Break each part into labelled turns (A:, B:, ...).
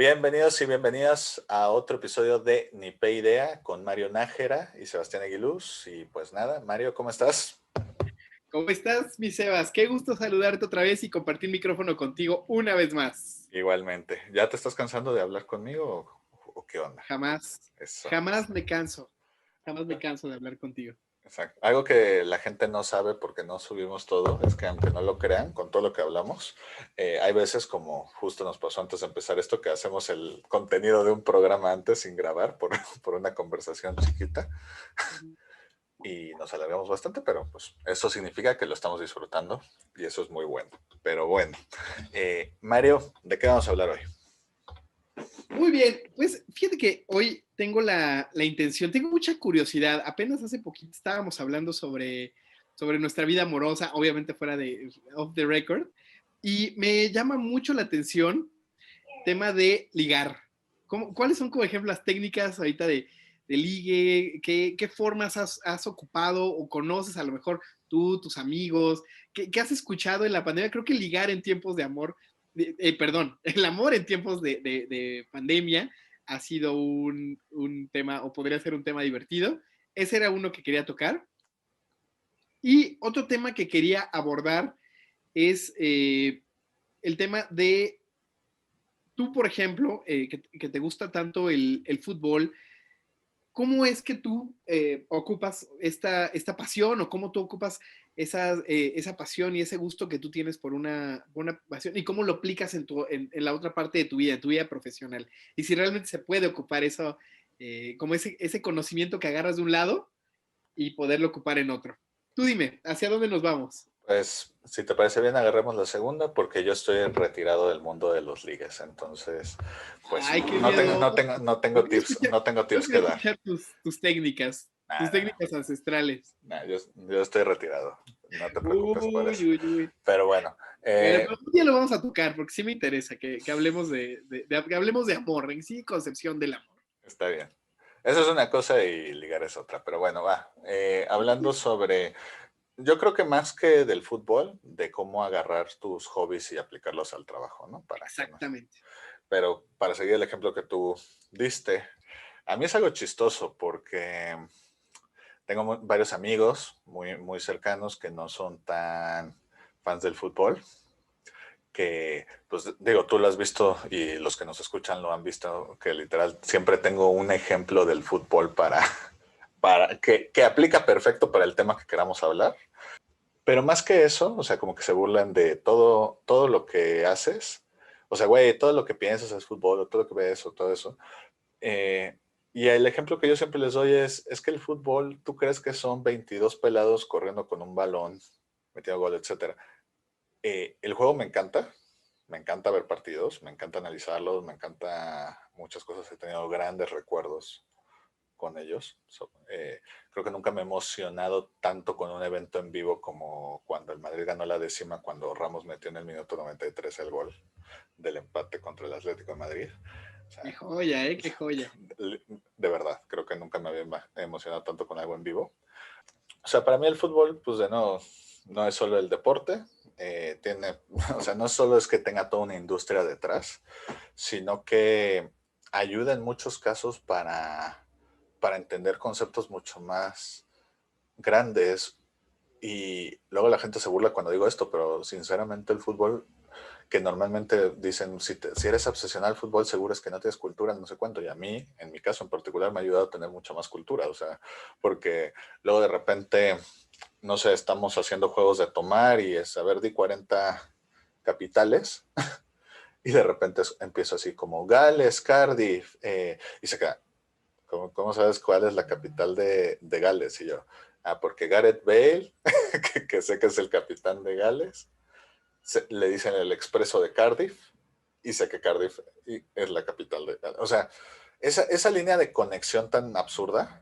A: Bienvenidos y bienvenidas a otro episodio de Ni Pe Idea con Mario Nájera y Sebastián Aguiluz. Y pues nada, Mario, ¿cómo estás?
B: ¿Cómo estás, mi Sebas? Qué gusto saludarte otra vez y compartir micrófono contigo una vez más.
A: Igualmente. ¿Ya te estás cansando de hablar conmigo o qué onda?
B: Jamás,
A: Eso.
B: jamás me canso, jamás me canso de hablar contigo.
A: Exacto. Algo que la gente no sabe porque no subimos todo es que aunque no lo crean, con todo lo que hablamos, hay veces como justo nos pasó antes de empezar esto, que hacemos el contenido de un programa antes sin grabar por, por una conversación chiquita. Y nos alargamos bastante, pero pues eso significa que lo estamos disfrutando y eso es muy bueno. Pero bueno, Mario, ¿de qué vamos a hablar hoy?
B: Muy bien, pues fíjate que hoy tengo la intención, tengo mucha curiosidad. Apenas hace poquito estábamos hablando sobre nuestra vida amorosa, obviamente fuera de off the record, y me llama mucho la atención tema de ligar. ¿Cuáles son, como ejemplo, las técnicas ahorita de ligue? ¿Qué formas has ocupado o conoces a lo mejor tú, tus amigos? ¿Qué has escuchado en la pandemia? Creo que ligar en tiempos de amor, perdón, el amor en tiempos de pandemia ha sido un tema, o podría ser un tema divertido. Ese era uno que quería tocar. Y otro tema que quería abordar es el tema de tú, por ejemplo, que te gusta tanto el fútbol, ¿cómo es que tú ocupas esta pasión o cómo tú ocupas esa pasión y ese gusto que tú tienes por una pasión y cómo lo aplicas en la otra parte de tu vida profesional? Y si realmente se puede ocupar eso, como ese conocimiento que agarras de un lado y poderlo ocupar en otro. Tú dime, ¿hacia dónde nos vamos?
A: Pues, si te parece bien, agarremos la segunda porque yo estoy retirado del mundo de los ligues, entonces, pues
B: Ay, qué miedo.
A: no
B: Yo
A: tengo
B: quiero
A: tips,
B: escuchar,
A: no tengo
B: yo
A: tips que
B: quiero
A: dar.
B: escuchar tus
A: Nada,
B: técnicas ancestrales.
A: yo estoy retirado, no te preocupes por
B: Uy,
A: eso.
B: uy, uy.
A: Pero bueno,
B: Bueno, pero un día lo vamos a tocar porque sí me interesa que hablemos que hablemos de amor, en sí, concepción del amor.
A: está bien. Eso es una cosa y ligar es otra, pero bueno, va. Hablando sobre, yo creo que más que del fútbol, de cómo agarrar tus hobbies y aplicarlos al trabajo, ¿no? Para que no.
B: Exactamente.
A: Pero para seguir el ejemplo que tú diste, a mí es algo chistoso porque tengo varios amigos muy cercanos que no son tan fans del fútbol, que, pues digo, tú lo has visto y los que nos escuchan lo han visto, que literal siempre tengo un ejemplo del fútbol para que aplica perfecto para el tema que queramos hablar. Pero más que eso, o sea, como que se burlan de todo lo que haces. O sea, güey, todo lo que piensas es fútbol, o todo lo que ves, o todo eso. Eh, y el ejemplo que yo siempre les doy es que el fútbol, tú crees que son 22 pelados corriendo con un balón, metiendo gol, etcétera. El juego me encanta ver partidos, me encanta analizarlos, me encanta muchas cosas, he tenido grandes recuerdos con ellos. Creo que nunca me he emocionado tanto con un evento en vivo como cuando el Madrid ganó la décima, cuando Ramos metió en el minuto 93 el gol del empate contra el Atlético de Madrid. O
B: Qué
A: sea,
B: joya, ¿eh? Qué joya.
A: de verdad, creo que nunca me había emocionado tanto con algo en vivo. O sea, para mí el fútbol, pues de nuevo, no es solo el deporte, tiene, o sea, no solo es que tenga toda una industria detrás, sino que ayuda en muchos casos para entender conceptos mucho más grandes. Y luego la gente se burla cuando digo esto, pero sinceramente el fútbol, que normalmente dicen, si eres obsesional al fútbol, seguro es que no tienes cultura, no sé cuánto. Y a mí, en mi caso en particular, me ha ayudado a tener mucha más cultura. O sea, porque luego de repente, no sé, estamos haciendo juegos de tomar y es, a ver, di 40 capitales. Y de repente empiezo así como Gales, Cardiff, y se queda, ¿cómo sabes cuál es la capital de Gales? Y yo, porque Gareth Bale, que sé que es el capitán de Gales, le dicen el expreso de Cardiff y sé que Cardiff es la capital de Gales. O sea, esa línea de conexión tan absurda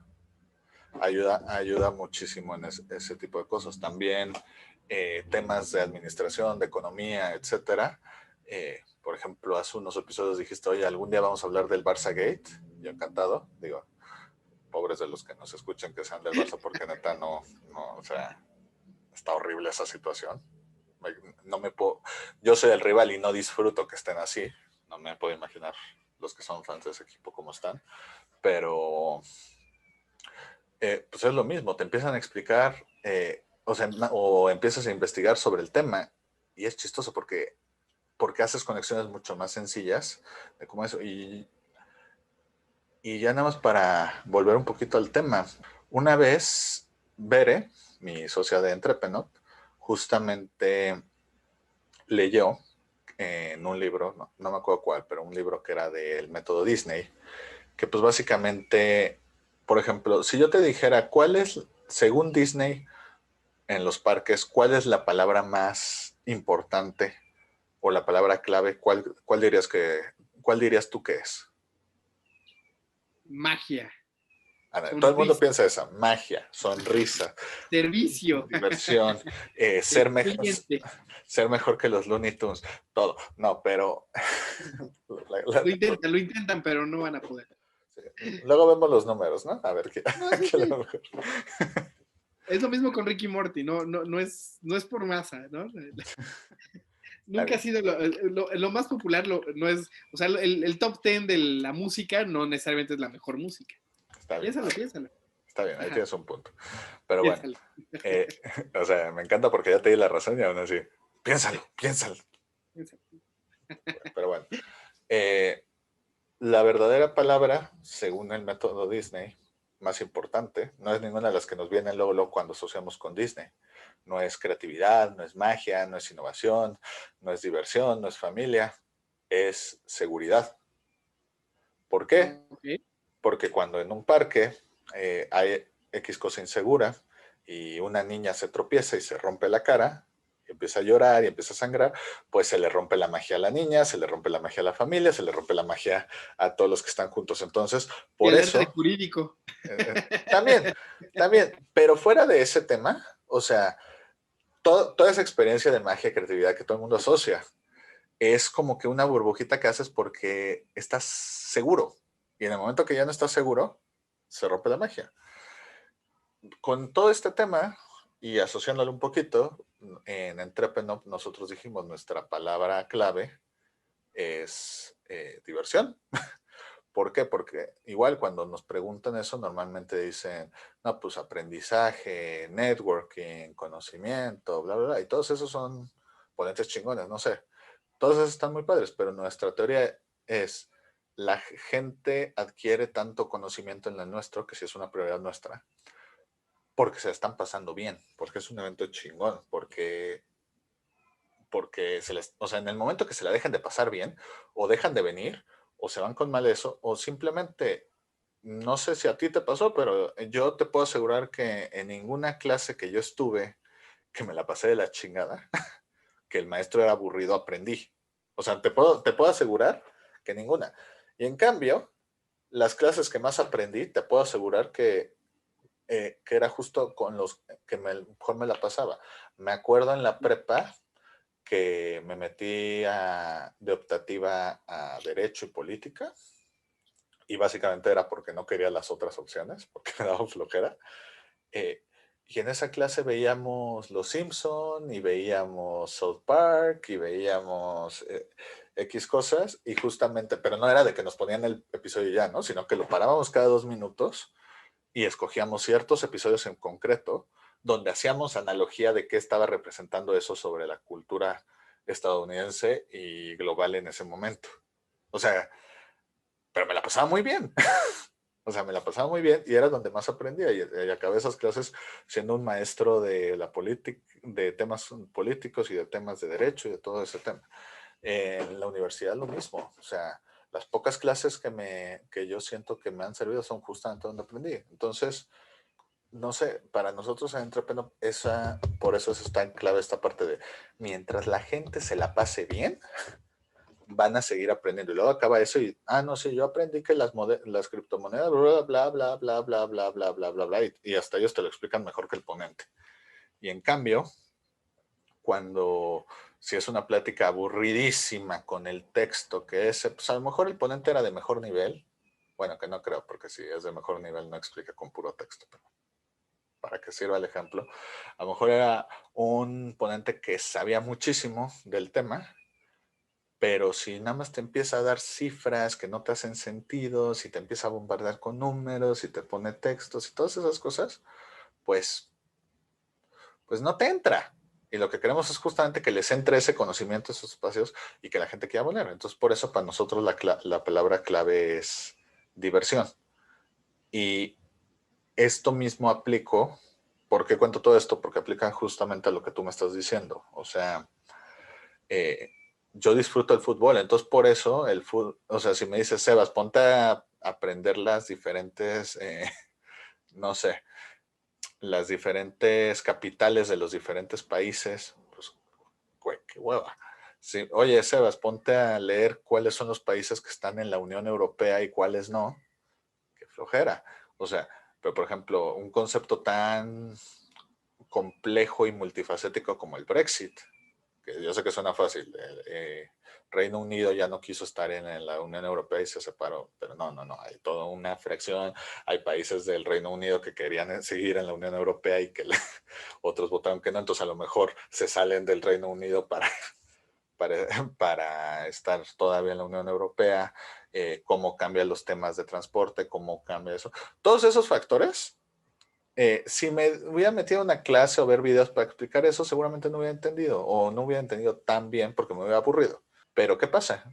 A: ayuda muchísimo en ese tipo de cosas. También temas de administración, de economía, etcétera. Por ejemplo, hace unos episodios dijiste, oye, algún día vamos a hablar del Barça Gate. Yo encantado. Digo, pobres de los que nos escuchen que sean del Barça, porque neta no, o sea, está horrible esa situación. No me puedo, yo soy el rival y no disfruto que estén así, no me puedo imaginar los que son fans de ese equipo cómo están, pero pues es lo mismo, te empiezan a explicar, o empiezas a investigar sobre el tema y es chistoso porque haces conexiones mucho más sencillas de cómo eso. Y ya nada más para volver un poquito al tema, una vez Bere, mi socia de Entrepenot, justamente leyó en un libro, no me acuerdo cuál, pero un libro que era del método Disney, que pues básicamente, por ejemplo, si yo te dijera cuál es, según Disney, en los parques, cuál es la palabra más importante o la palabra clave, cuál dirías tú que es?
B: Magia,
A: Todo el mundo
B: sonrisa,
A: piensa esa, magia, sonrisa,
B: servicio,
A: diversión,
B: el cliente.
A: ser mejor que los Looney Tunes, todo. No, pero
B: Lo intentan, pero no van a poder.
A: sí. Luego vemos los números, ¿no? A ver qué,
B: No, sí,
A: qué a lo
B: sí.
A: mejor.
B: Es lo mismo con Ricky Morty, no es por masa, ¿no?
A: Está
B: Nunca ha
A: bien,
B: sido lo más popular, no es, o sea, el top 10 de la música no necesariamente es la mejor música.
A: está bien,
B: Piénsalo, piénsalo.
A: está bien, ahí
B: Ajá,
A: tienes un punto. Pero bueno,
B: piénsalo.
A: eh, o sea, me encanta porque ya te di la razón y aún así, piénsalo, piénsalo.
B: Piénsalo.
A: Pero bueno, eh, la verdadera palabra, según el método Disney, más importante, no es ninguna de las que nos vienen luego cuando asociamos con Disney. No es creatividad, no es magia, no es innovación, no es diversión, no es familia, es seguridad. ¿Por qué?
B: Ok.
A: Porque cuando en un parque hay X cosa insegura y una niña se tropieza y se rompe la cara, y empieza a llorar y empieza a sangrar, pues se le rompe la magia a la niña, se le rompe la magia a la familia, se le rompe la magia a todos los que están juntos. Entonces,
B: Y
A: por
B: alerta de
A: eso,
B: jurídico.
A: también, también, pero fuera de ese tema, o sea, toda esa experiencia de magia y creatividad que todo el mundo asocia, es como que una burbujita que haces porque estás seguro. Y en el momento que ya no estás seguro, se rompe la magia. Con todo este tema y asociándolo un poquito, en Entrepreneur nosotros dijimos nuestra palabra clave es diversión. ¿Por qué? Porque igual cuando nos preguntan eso, normalmente dicen, no, pues aprendizaje, networking, conocimiento, bla, bla, bla. Y todos esos son ponentes chingones, no sé. Todos esos están muy padres, pero nuestra teoría es, la gente adquiere tanto conocimiento en lo nuestro, que sí es una prioridad nuestra, porque se están pasando bien, porque es un evento chingón, porque o sea, en el momento que se la dejan de pasar bien, o dejan de venir, o se van con mal eso, o simplemente, no sé si a ti te pasó, pero yo te puedo asegurar que en ninguna clase que yo estuve, que me la pasé de la chingada, que el maestro era aburrido, aprendí. O sea, te puedo asegurar que ninguna. Y en cambio, las clases que más aprendí, te puedo asegurar que era justo con los que mejor me la pasaba. Me acuerdo en la prepa que me metí de optativa a Derecho y Política, y básicamente era porque no quería las otras opciones, porque me daba flojera. Eh, y en esa clase veíamos Los Simpson y veíamos South Park y veíamos X cosas y justamente, pero no era de que nos ponían el episodio ya, ¿no? Sino que lo parábamos cada 2 minutos y escogíamos ciertos episodios en concreto donde hacíamos analogía de qué estaba representando eso sobre la cultura estadounidense y global en ese momento. O sea, pero me la pasaba muy bien. O sea, me la pasaba muy bien y era donde más aprendía. Y acabé esas clases siendo un maestro de la política, de temas políticos y de temas de derecho y de todo ese tema. En la universidad lo mismo. O sea, las pocas clases que yo siento que me han servido son justamente donde aprendí. Entonces, no sé, para nosotros en Entrepreneur, por eso está en clave esta parte de mientras la gente se la pase bien, van a seguir aprendiendo. Y luego acaba eso y, no, sí, yo aprendí que las criptomonedas, bla, bla, bla, bla, bla, bla, bla, bla, bla, bla, y hasta ellos te lo explican mejor que el ponente. Y en cambio, cuando si es una plática aburridísima con el texto que es, pues a lo mejor el ponente era de mejor nivel, bueno, que no creo, porque si es de mejor nivel no explica con puro texto, pero para que sirva el ejemplo, a lo mejor era un ponente que sabía muchísimo del tema, Pero si nada más te empieza a dar cifras que no te hacen sentido, si te empieza a bombardear con números, si te pone textos y todas esas cosas, pues, pues no te entra. Y lo que queremos es justamente que les entre ese conocimiento, esos espacios y que la gente quiera volver. Entonces, por eso para nosotros la palabra clave es diversión. Y esto mismo aplico. ¿Por qué cuento todo esto? Porque aplican justamente a lo que tú me estás diciendo. O sea, eh, yo disfruto el fútbol, entonces por eso el fútbol, o sea, si me dices, Sebas, ponte a aprender las diferentes, no sé, las diferentes capitales de los diferentes países, pues, güey, qué hueva. Sí, oye, Sebas, ponte a leer cuáles son los países que están en la Unión Europea y cuáles no, qué flojera. O sea, pero por ejemplo, un concepto tan complejo y multifacético como el Brexit, que yo sé que suena fácil. Reino Unido ya no quiso estar en la Unión Europea y se separó, pero no, hay toda una fracción, hay países del Reino Unido que querían seguir en la Unión Europea y que otros votaron que no, entonces a lo mejor se salen del Reino Unido para, para estar todavía en la Unión Europea, cómo cambian los temas de transporte, cómo cambia eso. Todos esos factores si me hubiera metido en una clase o ver videos para explicar eso, seguramente no hubiera entendido o no hubiera entendido tan bien porque me hubiera aburrido. Pero ¿qué pasa?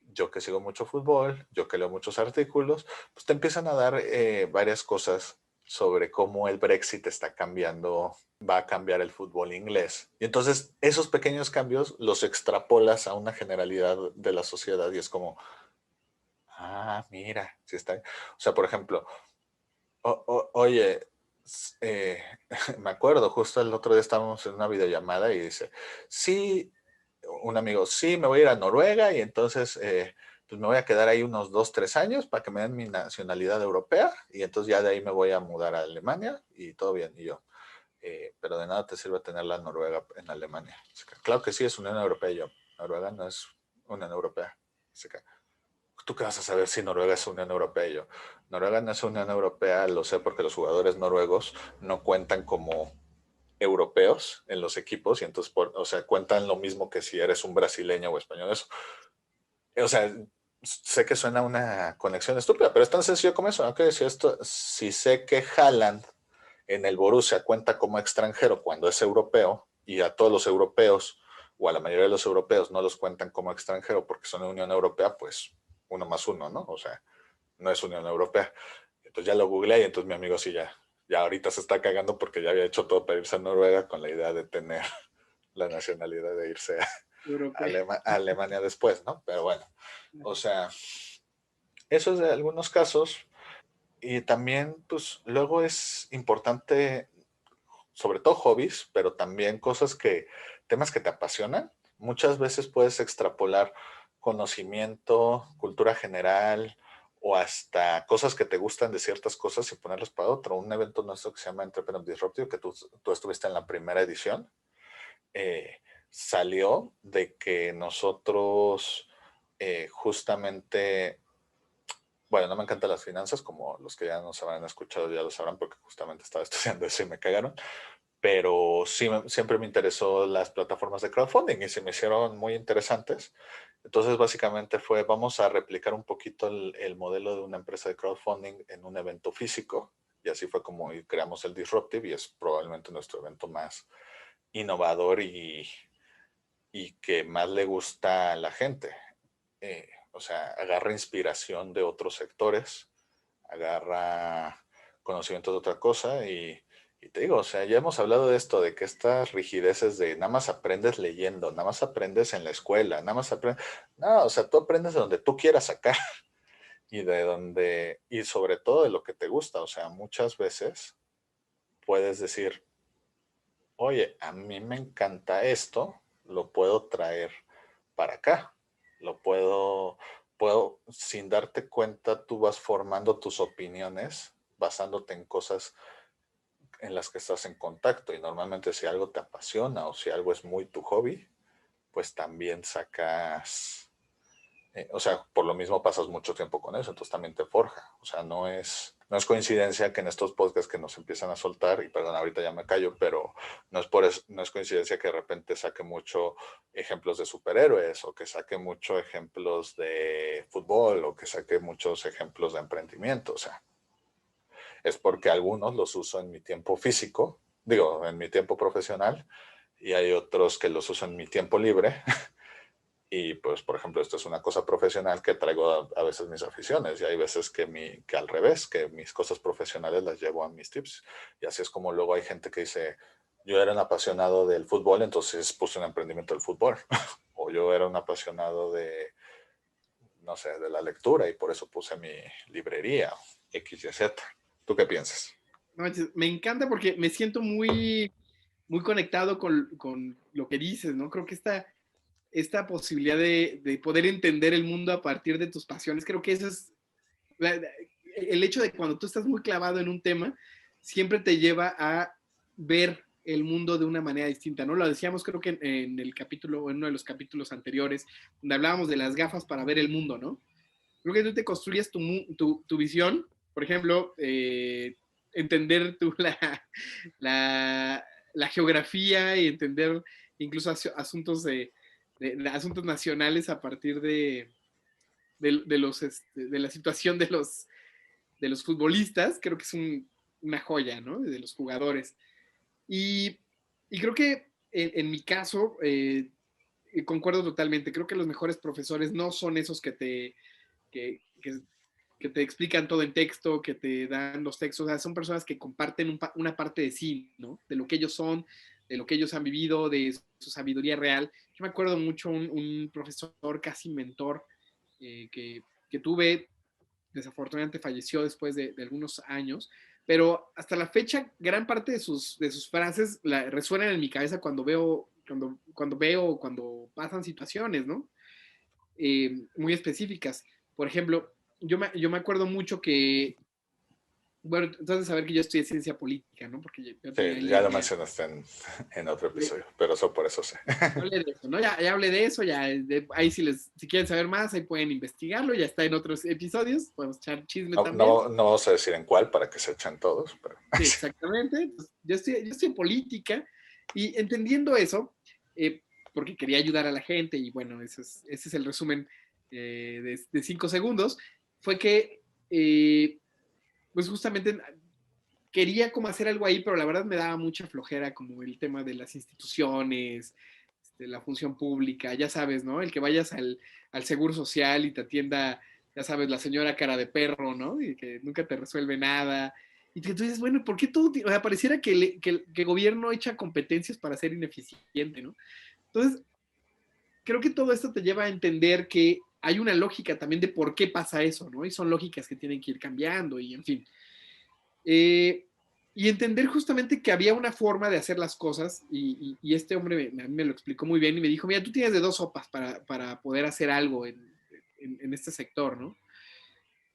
A: Yo que sigo mucho fútbol, yo que leo muchos artículos, pues te empiezan a dar varias cosas sobre cómo el Brexit está cambiando, va a cambiar el fútbol inglés. Y entonces esos pequeños cambios los extrapolas a una generalidad de la sociedad y es como, ah, mira, si está. O sea, por ejemplo, oye, eh, me acuerdo, justo el otro día estábamos en una videollamada y dice, sí, un amigo, sí, me voy a ir a Noruega y entonces pues me voy a quedar ahí unos 2, 3 años para que me den mi nacionalidad europea y entonces ya de ahí me voy a mudar a Alemania y todo bien. Y yo, pero de nada te sirve tener la Noruega en Alemania. Claro que sí, es Unión Europea y yo, Noruega no es Unión Europea. ¿Tú qué vas a saber si Noruega es Unión Europea? Y yo, Noruega no es Unión Europea, lo sé porque los jugadores noruegos no cuentan como europeos en los equipos y entonces, o sea, cuentan lo mismo que si eres un brasileño o español. Eso, o sea, sé que suena una conexión estúpida, pero es tan sencillo como eso. Okay, si sé que Haaland en el Borussia cuenta como extranjero cuando es europeo y a todos los europeos o a la mayoría de los europeos no los cuentan como extranjero porque son de Unión Europea, pues 1 más 1, ¿no? O sea, no es Unión Europea. Entonces ya lo googleé y entonces mi amigo sí ya ahorita se está cagando porque ya había hecho todo para irse a Noruega con la idea de tener la nacionalidad de irse a,
B: Europea.
A: a Alemania después, ¿no? Pero bueno, o sea, eso es de algunos casos y también, pues luego es importante, sobre todo hobbies, pero también temas que te apasionan. Muchas veces puedes extrapolar conocimiento, cultura general o hasta cosas que te gustan de ciertas cosas y ponerlas para otro. Un evento nuestro que se llama Entrepreneur Disruptive, que tú estuviste en la primera edición, salió de que nosotros justamente, bueno, no me encantan las finanzas, como los que ya nos habrán escuchado ya lo sabrán porque justamente estaba estudiando eso y me cagaron, pero sí, siempre me interesó las plataformas de crowdfunding y se me hicieron muy interesantes. Entonces, básicamente fue, vamos a replicar un poquito el modelo de una empresa de crowdfunding en un evento físico. Y así fue como creamos el Disruptive y es probablemente nuestro evento más innovador y que más le gusta a la gente. O sea, agarra inspiración de otros sectores, agarra conocimiento de otra cosa y te digo, o sea, ya hemos hablado de esto, de que estas rigideces de nada más aprendes leyendo, nada más aprendes en la escuela, nada más aprendes, no, o sea, tú aprendes de donde tú quieras sacar y de donde, y sobre todo de lo que te gusta, o sea, muchas veces puedes decir, oye, a mí me encanta esto, lo puedo traer para acá, sin darte cuenta, tú vas formando tus opiniones basándote en cosas en las que estás en contacto y normalmente si algo te apasiona o si algo es muy tu hobby, pues también sacas O sea, por lo mismo pasas mucho tiempo con eso, entonces también te forja. O sea, no es coincidencia que en estos podcasts que nos empiezan a soltar, y perdón, ahorita ya me callo, pero no es coincidencia que de repente saque mucho ejemplos de superhéroes, o que saque mucho ejemplos de fútbol, o que saque muchos ejemplos de emprendimiento. O sea, es porque algunos los uso en mi tiempo físico, digo, en mi tiempo profesional, y hay otros que los uso en mi tiempo libre. Y pues, por ejemplo, esto es una cosa profesional que traigo a veces mis aficiones, y hay veces que al revés, que mis cosas profesionales las llevo a mis tips. Y así es como luego hay gente que dice, yo era un apasionado del fútbol, entonces puse un emprendimiento del fútbol. O yo era un apasionado de, no sé, de la lectura, y por eso puse mi librería, X, Y, Z. ¿Tú qué piensas?
B: No manches, me encanta porque me siento muy, muy conectado con lo que dices, ¿no? Creo que esta posibilidad de poder entender el mundo a partir de tus pasiones, creo que eso es el hecho de cuando tú estás muy clavado en un tema, siempre te lleva a ver el mundo de una manera distinta, ¿no? Lo decíamos creo que en el capítulo, en uno de los capítulos anteriores, donde hablábamos de las gafas para ver el mundo, ¿no? Creo que tú te construyes tu visión, por ejemplo, entender la, la, geografía y entender incluso asuntos de asuntos nacionales a partir de la situación de los futbolistas, creo que es una joya, ¿no? De los jugadores. Y, y creo que en mi caso, concuerdo totalmente, creo que los mejores profesores no son esos que, que, que te explican todo en texto, que te dan los textos, o sea, son personas que comparten una parte de sí, ¿no? De lo que ellos son, de lo que ellos han vivido, de su sabiduría real. Yo me acuerdo mucho un profesor, casi mentor, que tuve, desafortunadamente falleció después de algunos años, pero hasta la fecha gran parte de sus frases resuenan en mi cabeza cuando pasan situaciones, ¿no? Muy específicas. Por ejemplo, yo me acuerdo mucho que, bueno, entonces saber que yo estudié ciencia política, ¿no? Porque yo
A: Sí,
B: tenía en
A: ya lo
B: línea.
A: mencionaste en otro episodio, pero eso por eso sé.
B: Ya hablé de eso, ¿no? Ya hablé de eso, ahí si quieren saber más, ahí pueden investigarlo, ya está en otros episodios, podemos echar chisme
A: No,
B: también.
A: no, no vamos a decir en cuál para que se echen todos, pero
B: Sí, exactamente. Entonces, yo estoy en política y entendiendo eso, porque quería ayudar a la gente y bueno, ese es el resumen de 5 segundos, fue que pues justamente quería como hacer algo ahí, pero la verdad me daba mucha flojera como el tema de las instituciones, la función pública, ya sabes, ¿no? El que vayas al Seguro Social y te atienda, ya sabes, la señora cara de perro, ¿no? Y que nunca te resuelve nada. Y que tú dices, bueno, ¿por qué todo? O sea, pareciera que el gobierno echa competencias para ser ineficiente, ¿no? Entonces, creo que todo esto te lleva a entender que hay una lógica también de por qué pasa eso, ¿no? Y son lógicas que tienen que ir cambiando y en fin. Eh, y entender justamente que había una forma de hacer las cosas y este hombre a mí me lo explicó muy bien y me dijo, mira, tú tienes de dos sopas para poder hacer algo en este sector, ¿no?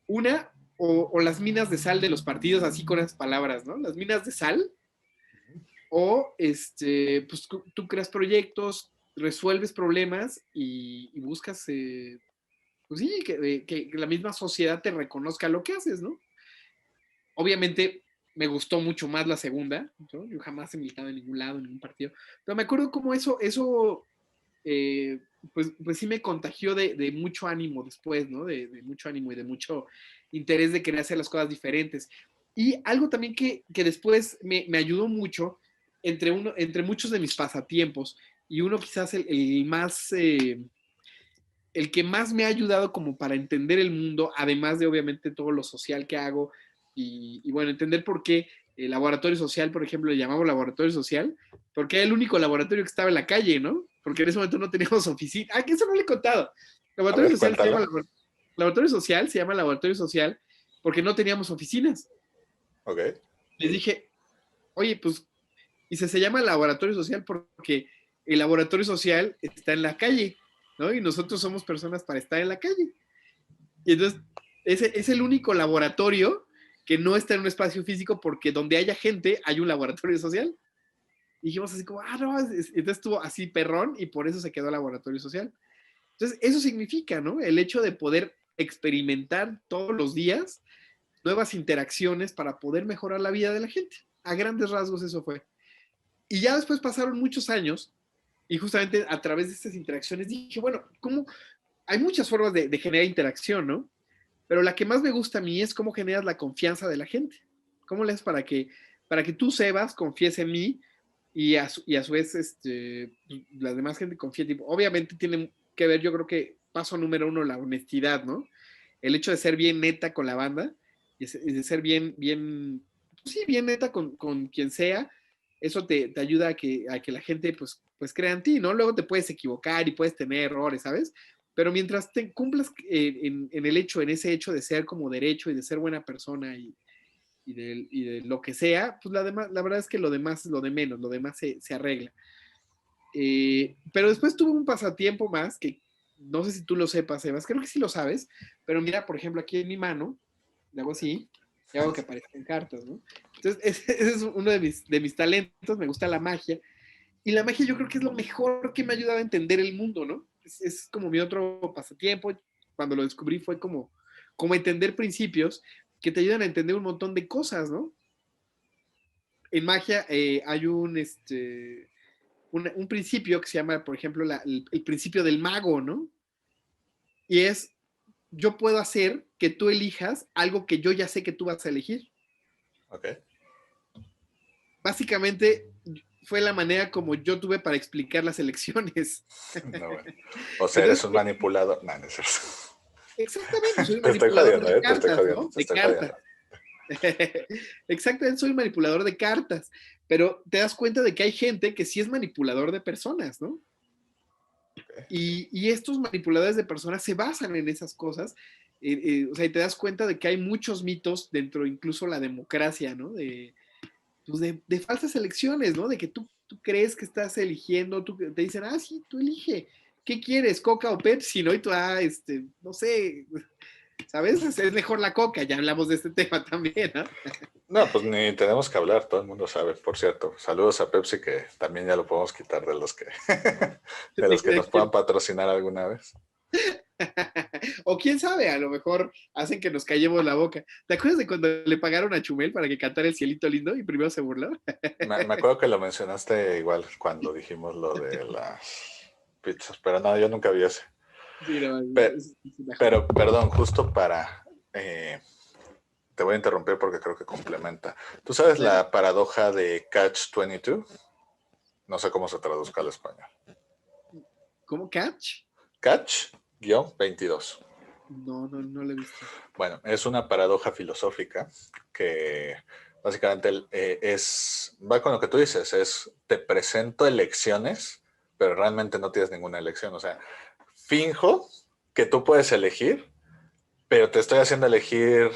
B: Una, o las minas de sal de los partidos, así con esas palabras, ¿no? Las minas de sal, o pues tú creas proyectos, resuelves problemas y buscas, pues sí, que la misma sociedad te reconozca lo que haces, ¿no? Obviamente me gustó mucho más la segunda, ¿no? Yo jamás he militado en ningún lado, en ningún partido, pero me acuerdo cómo eso eh, pues sí me contagió de mucho ánimo después, ¿no? De mucho ánimo y de mucho interés de querer hacer las cosas diferentes. Y algo también que después me ayudó mucho entre muchos de mis pasatiempos, y uno quizás el que más me ha ayudado como para entender el mundo, además de obviamente todo lo social que hago, y bueno, entender por qué el laboratorio social, por ejemplo, le llamamos laboratorio social, porque era el único laboratorio que estaba en la calle, ¿no? Porque en ese momento no teníamos oficina. Ah, que eso no le he contado.
A: a
B: Laboratorio
A: ver,
B: social se llama
A: cuéntalo.
B: laboratorio social porque no teníamos oficinas.
A: Ok.
B: Les dije, oye, pues, y se llama laboratorio social porque el laboratorio social está en la calle, ¿no? Y nosotros somos personas para estar en la calle. Y entonces, ese es el único laboratorio que no está en un espacio físico porque donde haya gente hay un laboratorio social. Y dijimos así como, no, entonces estuvo así perrón y por eso se quedó laboratorio social. Entonces, eso significa, ¿no? El hecho de poder experimentar todos los días nuevas interacciones para poder mejorar la vida de la gente. A grandes rasgos eso fue. Y ya después pasaron muchos años y justamente a través de estas interacciones dije, bueno, ¿cómo? Hay muchas formas de generar interacción, ¿no? Pero la que más me gusta a mí es cómo generas la confianza de la gente. ¿Cómo le haces para que tú, Sebas, confíes en mí y a su vez la demás gente confía? Tipo, obviamente tiene que ver, yo creo que paso número uno, la honestidad, ¿no? El hecho de ser bien neta con la banda y de ser pues sí, bien neta con quien sea, eso te ayuda a que la gente pues crea en ti, ¿no? Luego te puedes equivocar y puedes tener errores, ¿sabes? Pero mientras te cumplas en ese hecho de ser como derecho y de ser buena persona y de lo que sea, pues la verdad es que lo demás es lo de menos, lo demás se arregla. Pero después tuve un pasatiempo más que no sé si tú lo sepas, Sebas, creo que sí lo sabes, pero mira, por ejemplo, aquí en mi mano, le hago así y hago que aparezcan cartas, ¿no? Entonces, ese es uno de mis talentos, me gusta la magia, y la magia yo creo que es lo mejor que me ha ayudado a entender el mundo, ¿no? Es como mi otro pasatiempo, cuando lo descubrí fue como entender principios que te ayudan a entender un montón de cosas, ¿no? En magia hay un principio que se llama, por ejemplo, el principio del mago, ¿no? Y es, yo puedo hacer que tú elijas algo que yo ya sé que tú vas a elegir.
A: Ok.
B: Básicamente fue la manera como yo tuve para explicar las elecciones.
A: No, bueno. O sea, eres
B: Entonces,
A: un manipulador. No, no es cierto.
B: exactamente, soy un
A: Te estoy
B: manipulador
A: jodiendo,
B: de
A: te estoy
B: cartas,
A: jodiendo,
B: ¿no?
A: te
B: De
A: estoy jodiendo.
B: cartas. Exactamente, soy un manipulador de cartas, pero te das cuenta de que hay gente que sí es manipulador de personas, ¿no?
A: Okay.
B: Y estos manipuladores de personas se basan en esas cosas, o sea, y te das cuenta de que hay muchos mitos dentro, incluso la democracia, ¿no? Pues de falsas elecciones, ¿no? De que tú crees que estás eligiendo, te dicen, ah, sí, tú elige, ¿qué quieres, Coca o Pepsi, no? Y tú, no sé, ¿sabes? Es mejor la Coca, ya hablamos de este tema también, ¿no?
A: No, pues ni tenemos que hablar, todo el mundo sabe, por cierto. Saludos a Pepsi, que también ya lo podemos quitar de los que, de los que nos puedan patrocinar alguna vez.
B: O quién sabe, a lo mejor hacen que nos callemos la boca. ¿Te acuerdas de cuando le pagaron a Chumel para que cantara El Cielito Lindo y primero se burló?
A: Me acuerdo que lo mencionaste igual cuando dijimos lo de las pizzas, pero no, yo nunca vi ese.
B: Sí, no,
A: Pero,
B: es una joya.
A: pero perdón, justo para... te voy a interrumpir porque creo que complementa. ¿Tú sabes
B: Claro.
A: la paradoja de Catch-22? No sé cómo se traduzca al español.
B: ¿Cómo catch?
A: Catch-22.
B: No lo he visto.
A: Bueno, es una paradoja filosófica que básicamente va con lo que tú dices, te presento elecciones, pero realmente no tienes ninguna elección. O sea, finjo que tú puedes elegir, pero te estoy haciendo elegir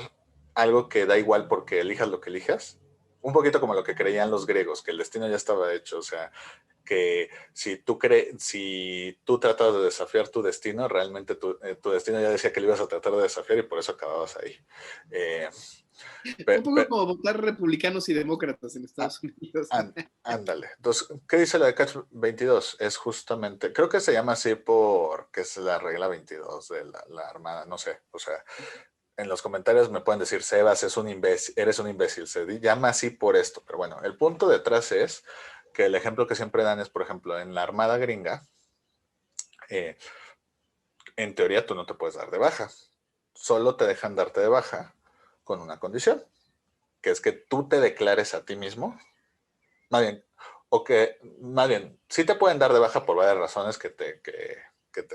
A: algo que da igual porque elijas lo que elijas. Un poquito como lo que creían los griegos, que el destino ya estaba hecho. O sea, que si tú tratas de desafiar tu destino, realmente tu destino ya decía que lo ibas a tratar de desafiar y por eso acababas ahí. Eh,
B: Un
A: pe,
B: poco
A: pe,
B: como votar republicanos y demócratas en Estados Unidos.
A: ándale. Entonces, ¿qué dice la de Catch 22? Es justamente, creo que se llama así porque es la regla 22 de la Armada, no sé. O sea, en los comentarios me pueden decir, Sebas, eres un imbécil, se llama así por esto. Pero bueno, el punto detrás es que el ejemplo que siempre dan es, por ejemplo, en la Armada gringa, eh, en teoría tú no te puedes dar de baja. Solo te dejan darte de baja con una condición, que es que tú te declares a ti mismo, más bien, más bien, sí te pueden dar de baja por varias razones que te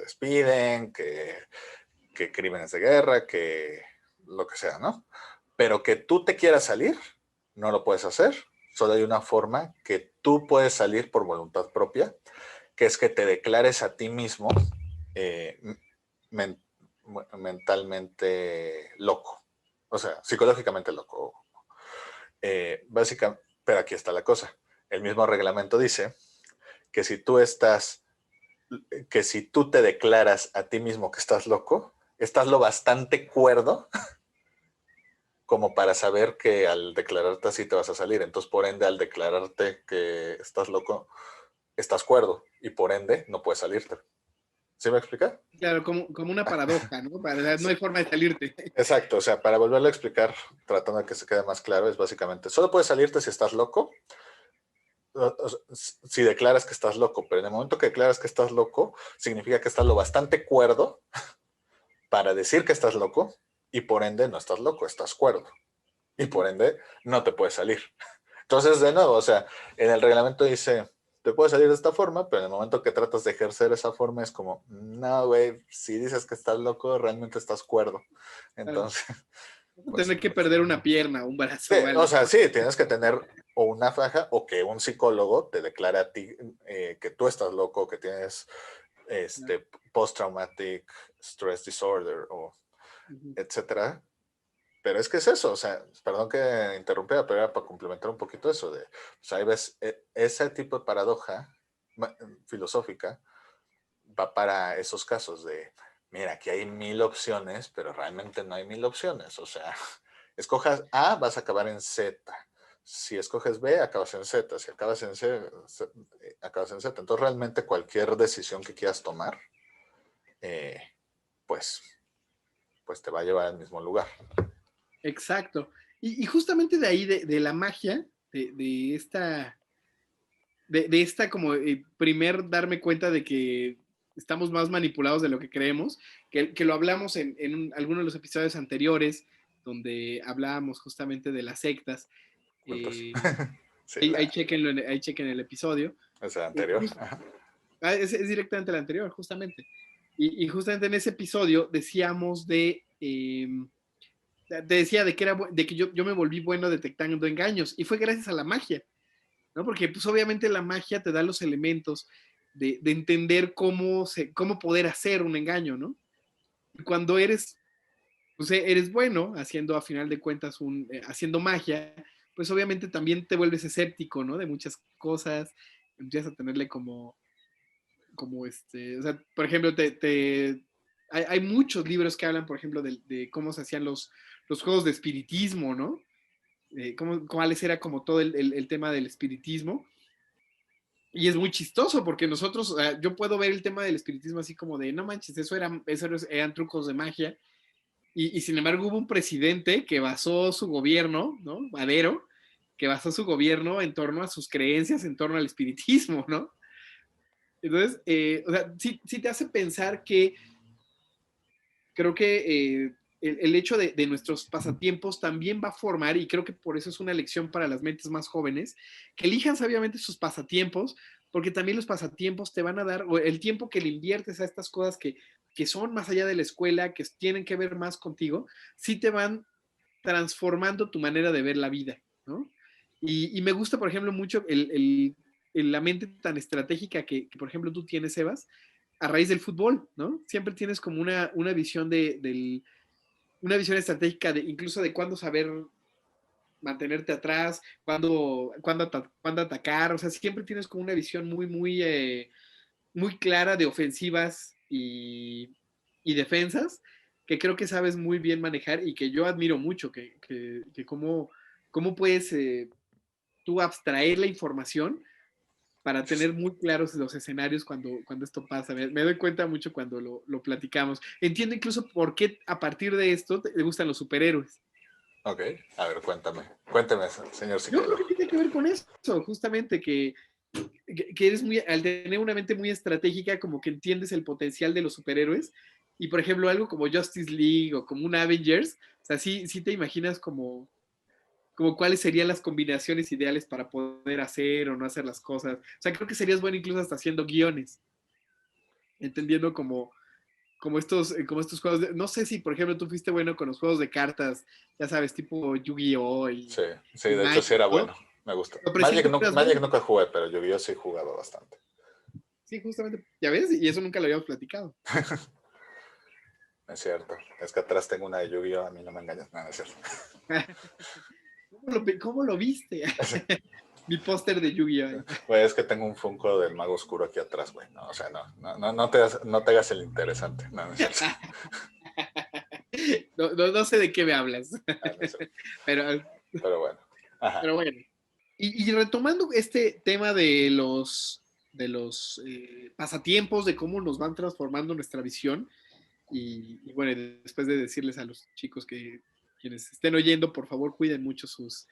A: despiden, que crímenes de guerra, que lo que sea, ¿no? Pero que tú te quieras salir, no lo puedes hacer. Solo hay una forma que tú puedes salir por voluntad propia, que es que te declares a ti mismo eh, men mentalmente loco. O sea, psicológicamente loco. Básicamente, pero aquí está la cosa. El mismo reglamento dice que que si tú te declaras a ti mismo que estás loco, estás lo bastante cuerdo como para saber que al declararte así te vas a salir. Entonces, por ende, al declararte que estás loco, estás cuerdo y por ende no puedes salirte. ¿Sí me explica?
B: Claro, como una paradoja, ¿no? No hay forma de salirte.
A: Exacto, o sea, para volverlo a explicar, tratando de que se quede más claro, es básicamente, solo puedes salirte si estás loco, si declaras que estás loco, pero en el momento que declaras que estás loco, significa que estás lo bastante cuerdo para decir que estás loco y por ende no estás loco, estás cuerdo y por ende no te puedes salir. Entonces, de nuevo, o sea, en el reglamento dice, te puedes salir de esta forma, pero en el momento que tratas de ejercer esa forma es como, no, güey, si dices que estás loco, realmente estás cuerdo. Entonces, pues,
B: Tener que perder una pierna, un
A: sí,
B: brazo o
A: o
B: algo.
A: sea, sí, tienes que tener o una faja o que un psicólogo te declare a ti que tú estás loco, que tienes post-traumatic stress disorder o etcétera. Pero es que es eso, o sea, perdón que interrumpiera, pero era para complementar un poquito eso de, pues ahí ves, ese tipo de paradoja filosófica va para esos casos de, mira, aquí hay 1000 opciones, pero realmente no hay 1000 opciones, o sea, escojas A, vas a acabar en Z. Si escoges B, acabas en Z. Si acabas en C, acabas en Z. Entonces, realmente cualquier decisión que quieras tomar, eh, pues, pues te va a llevar al mismo lugar.
B: Exacto. Y justamente de ahí, de la magia, de esta como primer darme cuenta de que estamos más manipulados de lo que creemos, que lo hablamos en algunos de los episodios anteriores, donde hablábamos justamente de las sectas.
A: Sí,
B: Ahí chequen el episodio.
A: es el anterior.
B: Es directamente el anterior, justamente. Y justamente en ese episodio decíamos te decía de que yo me volví bueno detectando engaños y fue gracias a la magia, ¿no? Porque pues obviamente la magia te da los elementos de entender cómo poder hacer un engaño, ¿no? Y cuando pues, eres bueno haciendo a final de cuentas haciendo magia, pues obviamente también te vuelves escéptico, ¿no? De muchas cosas, empiezas a tenerle o sea, por ejemplo, hay muchos libros que hablan, por ejemplo, de cómo se hacían los juegos de espiritismo, ¿no? Cuáles era como todo el tema del espiritismo. Y es muy chistoso porque nosotros, o sea, yo puedo ver el tema del espiritismo así como de, no manches, eso eran trucos de magia. Y sin embargo hubo un presidente que basó su gobierno, ¿no? Madero, que basó su gobierno en torno a sus creencias, en torno al espiritismo, ¿no? Entonces, o sea, sí te hace pensar que creo que el hecho de nuestros pasatiempos también va a formar, y creo que por eso es una lección para las mentes más jóvenes, que elijan sabiamente sus pasatiempos, porque también los pasatiempos te van a dar, o el tiempo que le inviertes a estas cosas que son más allá de la escuela, que tienen que ver más contigo, sí te van transformando tu manera de ver la vida, ¿no? Y me gusta, por ejemplo, mucho la mente tan estratégica que, por ejemplo, tú tienes, Sebas, a raíz del fútbol, ¿no? Siempre tienes como una visión una visión estratégica incluso de cuándo saber mantenerte atrás, cuándo atacar, o sea, siempre tienes como una visión muy clara de ofensivas y defensas, que creo que sabes muy bien manejar y que yo admiro mucho, que cómo puedes tú abstraer la información para tener muy claros los escenarios cuando esto pasa. Me doy cuenta mucho cuando lo platicamos. Entiendo incluso por qué a partir de esto te gustan los superhéroes.
A: Ok, a ver, cuénteme, señor
B: Yo creo
A: psicólogo.
B: que tiene que ver con eso, justamente que eres al tener una mente muy estratégica, como que entiendes el potencial de los superhéroes. Y por ejemplo, algo como Justice League o como un Avengers, o sea, sí te imaginas como cuáles serían las combinaciones ideales para poder hacer o no hacer las cosas. O sea, creo que serías bueno incluso hasta haciendo guiones, entendiendo como estos juegos. No sé si, por ejemplo, tú fuiste bueno con los juegos de cartas, ya sabes, tipo Yu-Gi-Oh!
A: Sí, sí,
B: Y
A: de hecho sí
B: Magic,
A: era
B: ¿no?
A: bueno. Me gusta.
B: Lo
A: Magic,
B: presiento que eras
A: Magic
B: bueno.
A: nunca jugué, pero Yu-Gi-Oh sí he jugado bastante.
B: Sí, justamente, ya ves, y eso nunca lo habíamos platicado.
A: Es cierto. Es que atrás tengo una de Yu-Gi-Oh, a mí no me engañas. No, no es cierto.
B: ¿Cómo lo viste? Mi póster de Yu-Gi-Oh!
A: Güey, es que tengo un Funko del Mago Oscuro aquí atrás, güey. No, o sea, no te hagas el interesante. No, no es cierto.
B: No sé de qué me hablas.
A: No, no es cierto.
B: Pero,
A: Pero bueno. Ajá.
B: pero bueno. Y retomando este tema de los pasatiempos, de cómo nos van transformando nuestra visión. Y bueno, después de decirles a los chicos que quienes estén oyendo, por favor, cuiden mucho sus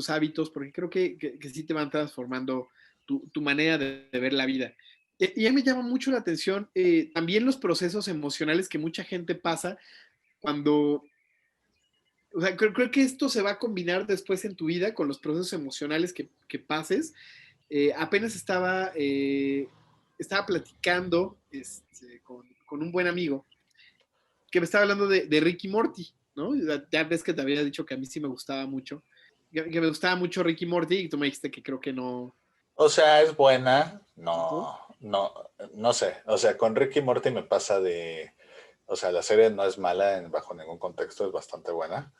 B: hábitos, porque creo que sí te van transformando tu manera de ver la vida. Y a mí me llama mucho la atención también los procesos emocionales que mucha gente pasa cuando, o sea, creo que esto se va a combinar después en tu vida con los procesos emocionales que pases. Apenas estaba platicando con un buen amigo que me estaba hablando de Ricky Morty, ¿no? Ya ves que te había dicho que a mí sí me gustaba mucho, que me gustaba mucho Ricky Morty y tú me dijiste que creo que no.
A: O sea, es buena,
B: ¿No?
A: no sé. O sea, con Ricky Morty me pasa de, o sea, la serie no es mala bajo ningún contexto, es bastante buena,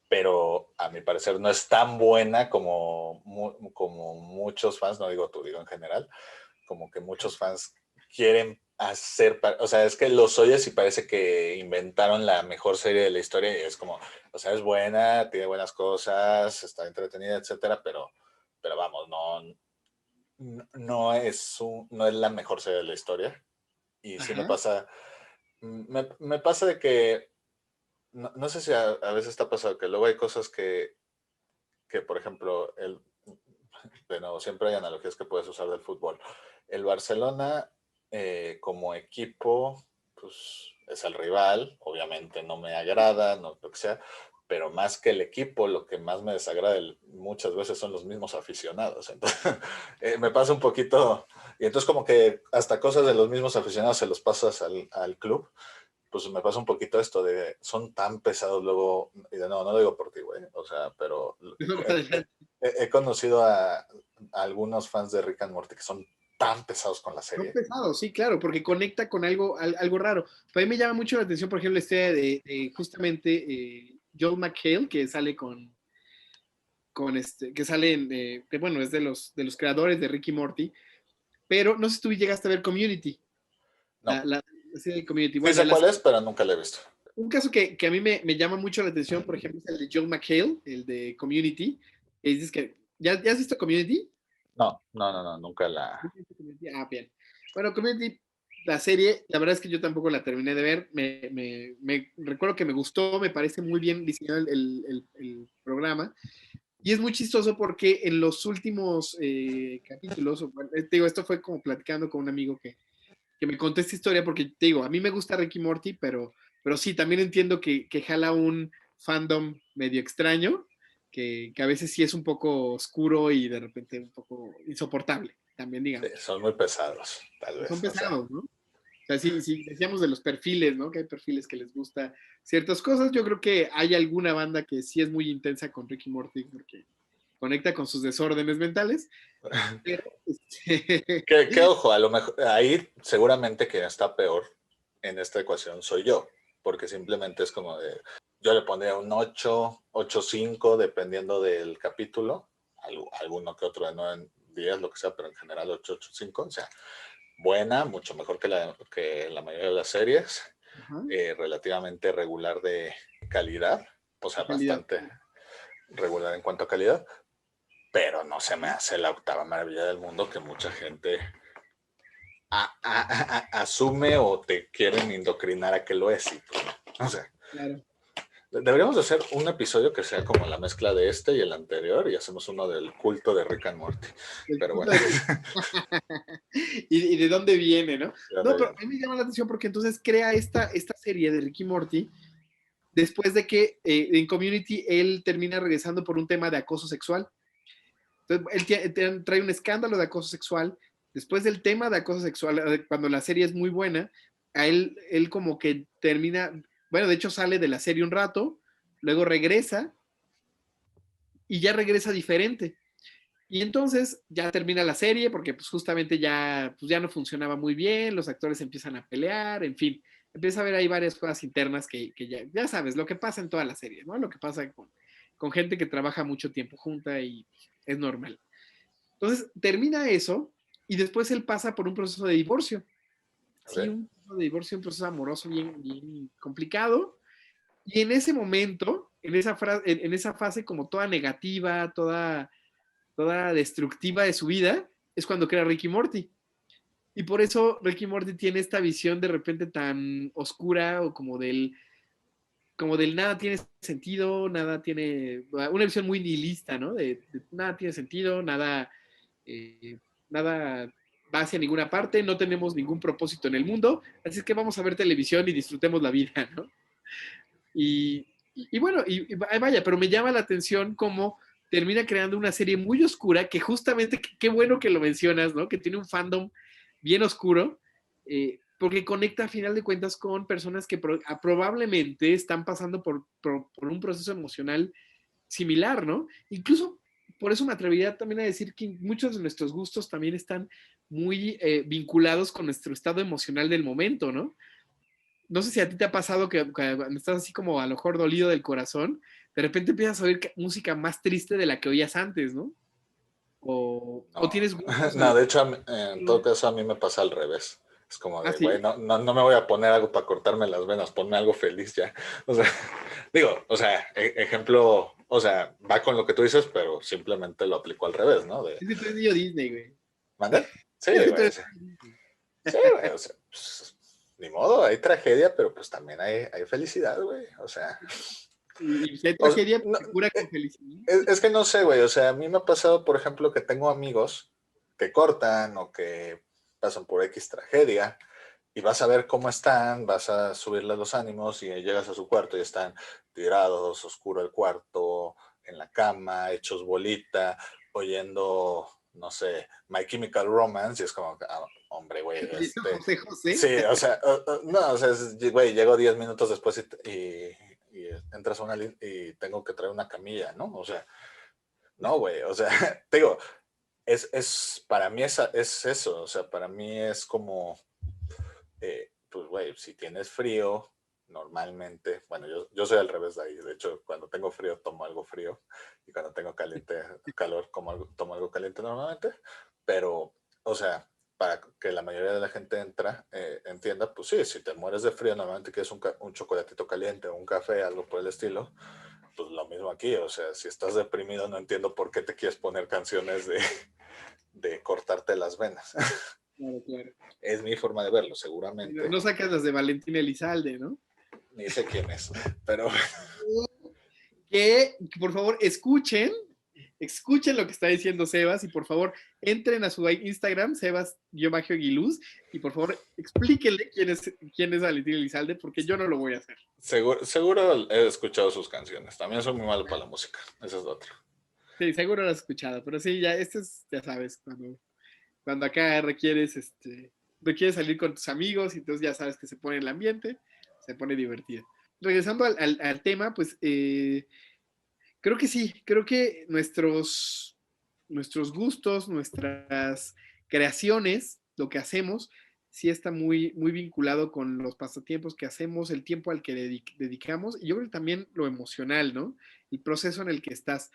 A: pero a mi parecer no es tan buena como muchos fans, no digo tú, digo en general, como que muchos fans quieren hacer, o sea, es que los oyes y parece que inventaron la mejor serie de la historia y es como, o sea, es buena, tiene buenas cosas, está entretenida, etcétera, pero vamos, no es la mejor serie de la historia. Y sí
B: Ajá.
A: me pasa de que, no sé si a veces te ha pasado que luego hay cosas que por ejemplo, de nuevo, siempre hay analogías que puedes usar del fútbol. El Barcelona como equipo, pues es el rival, obviamente no me agrada, no lo que sea, pero más que el equipo, lo que más me desagrada muchas veces son los mismos aficionados. Entonces, me pasa un poquito, y entonces como que hasta cosas de los mismos aficionados se los pasas al club, pues me pasa un poquito esto de, son tan pesados luego, y de no lo digo por ti, güey, o sea, pero he conocido a algunos fans de Rick and Morty que son tan pesados con la
B: Son
A: serie.
B: pesados, sí, claro, porque conecta con algo raro. Pero a mí me llama mucho la atención, por ejemplo, la historia de justamente Joel McHale, que sale que sale bueno, es de los creadores de Ricky Morty, pero no sé si tú llegaste a ver Community,
A: No,
B: la serie de Community.
A: sí
B: Bueno,
A: sé cuál es, pero nunca la he visto.
B: un caso que a mí me llama mucho la atención, por ejemplo, es el de Joel McHale, el de Community. Y dices que, ¿ya has visto Community?
A: No, nunca la...
B: Ah, bien. Bueno, Community, la serie, la verdad es que yo tampoco la terminé de ver. Recuerdo que me gustó, me parece muy bien diseñado el programa. Y es muy chistoso porque en los últimos capítulos, bueno, te digo, esto fue como platicando con un amigo que me conté esta historia porque te digo, a mí me gusta Ricky Morty, pero sí, también entiendo que jala un fandom medio extraño, que a veces sí es un poco oscuro y de repente un poco insoportable, también
A: Sí,
B: digamos.
A: son muy pesados, tal
B: Son
A: vez, o sea.
B: pesados, ¿no? O sea, sí, decíamos de los perfiles, ¿no? Que hay perfiles que les gusta ciertas cosas. Yo creo que hay alguna banda que sí es muy intensa con Ricky Morty porque conecta con sus desórdenes mentales, pero
A: Que ojo, a lo mejor ahí seguramente quien está peor en esta ecuación soy yo, porque simplemente es como de, yo le pondría un 8, 8.5 dependiendo del capítulo, alguno que otro de 9 días, lo que sea, pero en general 8, 8.5, o sea, buena, mucho mejor que la mayoría de las series,
B: ajá,
A: relativamente regular de calidad, o sea,
B: de calidad.
A: bastante regular en cuanto a calidad, pero no se me hace la octava maravilla del mundo que mucha gente asume o te quieren indoctrinar a que lo es. Y pues, no sé.
B: Claro.
A: Deberíamos hacer un episodio que sea como la mezcla de este y el anterior y hacemos uno del culto de Rick and Morty.
B: El
A: Pero
B: culto
A: bueno,
B: de y de dónde viene, ¿no?
A: ¿de dónde
B: No, pero a
A: viene?
B: mí me llama la atención porque entonces crea esta serie de Ricky Morty después de que en Community él termina regresando por un tema de acoso sexual. Entonces, él trae un escándalo de acoso sexual. Después del tema de acoso sexual, cuando la serie es muy buena, a él como que termina, bueno, de hecho sale de la serie un rato, luego regresa y ya regresa diferente. Y entonces ya termina la serie porque pues justamente ya no funcionaba muy bien, los actores empiezan a pelear, en fin, empieza a haber ahí varias cosas internas que ya sabes, lo que pasa en toda la serie, ¿no? Lo que pasa con gente que trabaja mucho tiempo junta y es normal. Entonces termina eso y después él pasa por un proceso de divorcio. Sí,
A: ¿Okay?
B: un proceso de divorcio, un proceso amoroso bien complicado. Y en ese momento, en esa fase como toda negativa, toda destructiva de su vida, es cuando crea Ricky Morty. Y por eso Ricky Morty tiene esta visión de repente tan oscura o como del nada tiene sentido, nada tiene, una visión muy nihilista, ¿no? De nada tiene sentido, eh, nada va hacia ninguna parte, no tenemos ningún propósito en el mundo, así es que vamos a ver televisión y disfrutemos la vida, ¿no? Y bueno, y vaya, pero me llama la atención cómo termina creando una serie muy oscura que justamente, qué bueno que lo mencionas, ¿no? Que tiene un fandom bien oscuro, porque conecta a final de cuentas con personas que probablemente están pasando por un proceso emocional similar, ¿no? Incluso por eso me atrevería también a decir que muchos de nuestros gustos también están muy vinculados con nuestro estado emocional del momento, ¿no? No sé si a ti te ha pasado que cuando estás así como a lo mejor dolido del corazón, de repente empiezas a oír música más triste de la que oías antes, ¿no? O
A: No,
B: tienes gustos en
A: no,
B: los...
A: de hecho, en todo caso, a mí me pasa al revés. Es como
B: Ah,
A: de, güey,
B: sí.
A: no me voy a poner algo para cortarme las venas, ponme algo feliz ya. O sea, digo, o sea, ejemplo, o sea, va con lo que tú dices, pero simplemente lo aplico al revés, ¿no?
B: Es que tú eres niño Disney, güey.
A: ¿Mande? Sí,
B: Es que tú
A: güey,
B: eres
A: sí,
B: niño Disney.
A: sí, güey, o sea, pues, ni modo, hay tragedia, pero pues también hay felicidad, güey. O sea,
B: Y si hay tragedia, pues,
A: no,
B: se cura con felicidad.
A: es que no sé, güey, o sea, a mí me ha pasado, por ejemplo, que tengo amigos que cortan o que pasan por X tragedia y vas a ver cómo están, vas a subirles los ánimos y llegas a su cuarto y están tirados, oscuro el cuarto, en la cama, hechos bolita, oyendo, no sé, My Chemical Romance y es como, ah, hombre, güey,
B: José José.
A: sí, o sea, no, o sea, güey, llego 10 minutos después y entras a una y tengo que traer una camilla, ¿no? O sea, no, güey, o sea, te digo, para mí es eso, o sea, para mí es como pues, güey, si tienes frío, normalmente, bueno, yo soy al revés de ahí. De hecho, cuando tengo frío, tomo algo frío. Y cuando tengo calor, tomo algo caliente normalmente. Pero, o sea, para que la mayoría de la gente entienda, pues sí, si te mueres de frío, normalmente quieres un chocolatito caliente o un café, algo por el estilo. Pues lo mismo aquí, o sea, si estás deprimido, no entiendo por qué te quieres poner canciones de cortarte las venas.
B: Claro, claro.
A: Es mi forma de verlo,
B: No,
A: seguramente.
B: no sacas las de Valentín Elizalde, ¿no?
A: Ni sé quién es, pero
B: Que por favor escuchen lo que está diciendo Sebas y por favor entren a su Instagram, Sebas-Guiluz, y por favor explíquenle quién es Valentín Elizalde, porque yo no lo voy a hacer.
A: seguro he escuchado sus canciones. También soy muy malo para la música. Esa es la otra.
B: Sí, seguro lo has escuchado, pero sí, ya, ya sabes, cuando acá requieres salir con tus amigos, y entonces ya sabes que se pone el ambiente, se pone divertido. Regresando al tema, pues creo que sí, creo que nuestros gustos, nuestras creaciones, lo que hacemos, sí está muy, muy vinculado con los pasatiempos que hacemos, el tiempo al que dedicamos, y yo creo que también lo emocional, ¿no? El proceso en el que estás.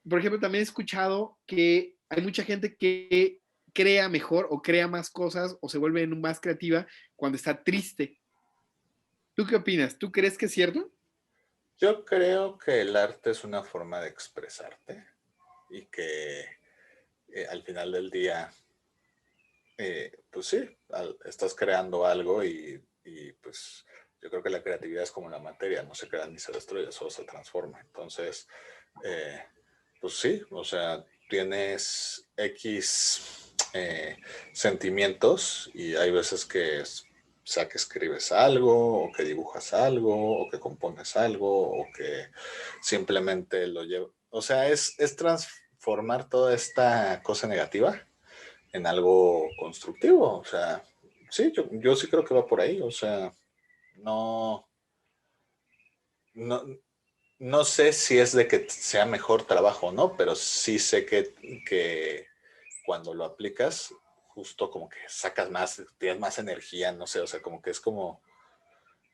B: Por ejemplo, también he escuchado que hay mucha gente que crea mejor o crea más cosas o se vuelve más creativa cuando está triste. ¿Tú qué opinas? ¿Tú crees que es cierto?
A: Yo creo que el arte es una forma de expresarte y que al final del día, pues sí, estás creando algo y pues yo creo que la creatividad es como la materia, no se crea ni se destruye, solo se transforma. Entonces, eh, pues sí, o sea, tienes X sentimientos y hay veces que sea que escribes algo o que dibujas algo o que compones algo o que simplemente lo llevas. O sea, es transformar toda esta cosa negativa en algo constructivo. O sea, sí, yo sí creo que va por ahí. O sea, no, no, no sé si es de que sea mejor trabajo o no, pero sí sé que cuando lo aplicas, justo como que sacas más, tienes más energía, no sé, o sea, como que es como,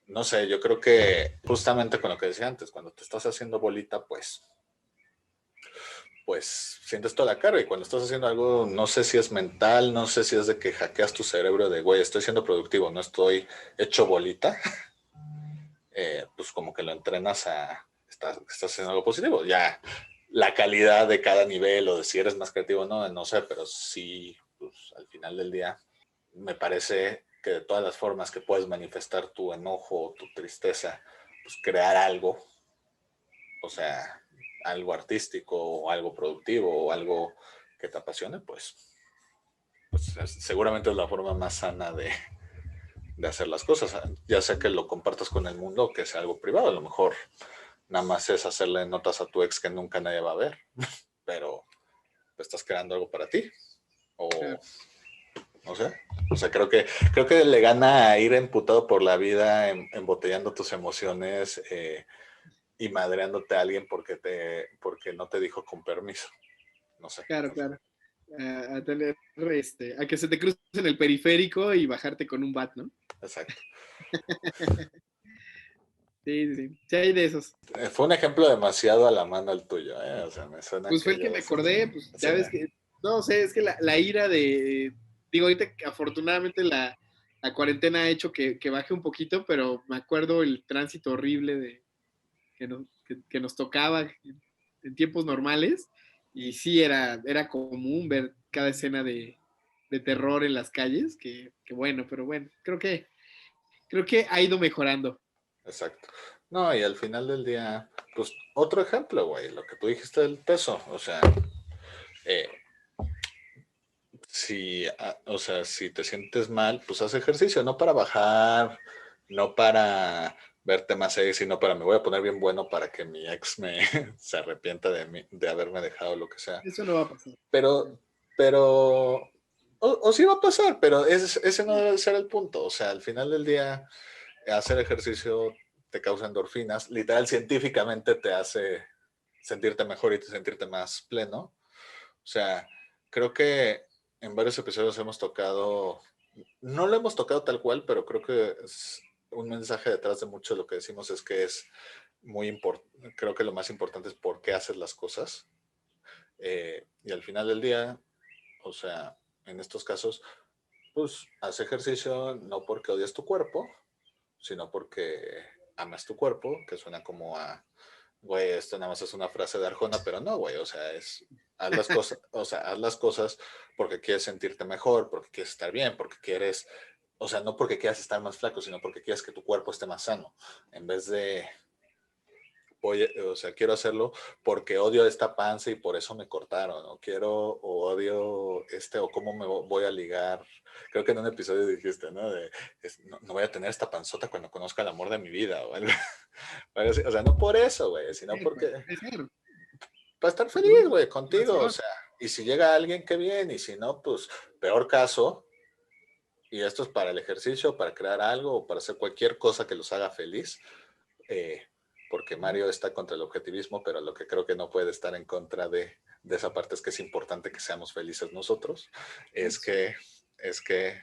A: no sé, yo creo que justamente con lo que decía antes, cuando te estás haciendo bolita, pues sientes toda la carga y cuando estás haciendo algo, no sé si es mental, no sé si es de que hackeas tu cerebro de, güey, estoy siendo productivo, no estoy hecho bolita, pues como que lo entrenas estás haciendo algo positivo. Ya la calidad de cada nivel o de si eres más creativo, no sé, pero sí, pues al final del día me parece que de todas las formas que puedes manifestar tu enojo, tu tristeza, pues crear algo, o sea, algo artístico o algo productivo o algo que te apasione, pues seguramente es la forma más sana de hacer las cosas, ya sea que lo compartas con el mundo o que sea algo privado. A lo mejor nada más es hacerle notas a tu ex que nunca nadie va a ver, pero estás creando algo para ti. O
B: Claro.
A: no sé. O sea, creo que le gana a ir emputado por la vida, embotellando tus emociones y madreándote a alguien porque no te dijo con permiso. No sé.
B: Claro, claro. A tener, a que se te cruce en el periférico y bajarte con un bat, ¿no?
A: Exacto.
B: Sí, sí, sí. Sí hay de esos.
A: Fue un ejemplo demasiado a la mano el tuyo, ¿eh? O sea, me suena
B: Pues fue
A: que
B: el que
A: yo
B: me
A: sé.
B: acordé, pues
A: Sí,
B: ya ves que, no sé, es que la ira de, digo, ahorita que afortunadamente la cuarentena ha hecho que baje un poquito, pero me acuerdo el tránsito horrible de que nos tocaba en tiempos normales, y sí era común ver cada escena de terror en las calles, que bueno, pero bueno, creo que ha ido mejorando.
A: exacto. No, y al final del día, pues otro ejemplo, güey, lo que tú dijiste del peso. O sea, eh, o sea, si te sientes mal, pues haz ejercicio, no para bajar, no para verte más sexy, sino para me voy a poner bien bueno para que mi ex me se arrepienta de mí, de haberme dejado lo que sea.
B: Eso no va a pasar.
A: Pero, o sí va a pasar, pero ese no debe ser el punto. O sea, al final del día, hacer ejercicio te causa endorfinas, literal, científicamente te hace sentirte mejor y sentirte más pleno. O sea, creo que en varios episodios hemos tocado, no lo hemos tocado tal cual, pero creo que es un mensaje detrás de mucho de lo que decimos es que es muy importante, creo que lo más importante es por qué haces las cosas. Y al final del día, o sea, en estos casos, pues haz ejercicio no porque odias tu cuerpo, sino porque amas tu cuerpo, que suena como a, güey, esto nada más es una frase de Arjona, pero no, güey, o sea, haz las cosas, o sea, haz las cosas porque quieres sentirte mejor, porque quieres estar bien, porque quieres, o sea, no porque quieras estar más flaco, sino porque quieres que tu cuerpo esté más sano, en vez de, o sea, quiero hacerlo porque odio esta panza y por eso me cortaron, o quiero, o odio o cómo me voy a ligar. Creo que en un episodio dijiste, ¿no? No, no voy a tener esta panzota cuando conozca el amor de mi vida, o algo, algo así. O sea, no por eso, güey, sino porque,
B: Puede ser.
A: para estar
B: Por una
A: feliz, güey, contigo, o
B: motivación.
A: sea, y si llega alguien, qué bien, y si no, pues, peor caso, y esto es para el ejercicio, para crear algo, o para hacer cualquier cosa que los haga feliz, eh, porque Mario está contra el objetivismo, pero lo que creo que no puede estar en contra de esa parte es que es importante que seamos felices nosotros, es
B: Eso.
A: que, es que,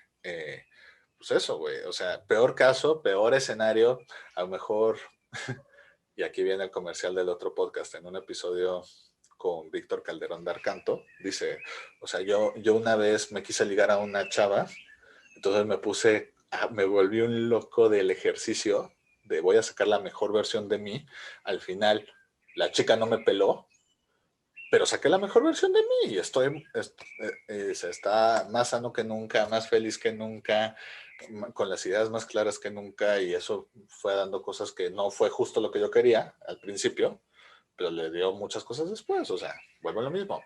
A: pues eso, güey, o sea, peor caso, peor escenario, a lo mejor, y aquí viene el comercial del otro podcast, en un episodio con Víctor Calderón de Arcanto, dice, o sea, yo una vez me quise ligar a una chava, entonces me volví un loco del ejercicio, de voy a sacar la mejor versión de mí. Al final, la chica no me peló, pero saqué la mejor versión de mí y se está más sano que nunca, más feliz que nunca, con las ideas más claras que nunca y eso fue dando cosas que no fue justo lo que yo quería al principio, pero le dio muchas cosas después, o sea, vuelvo a lo mismo.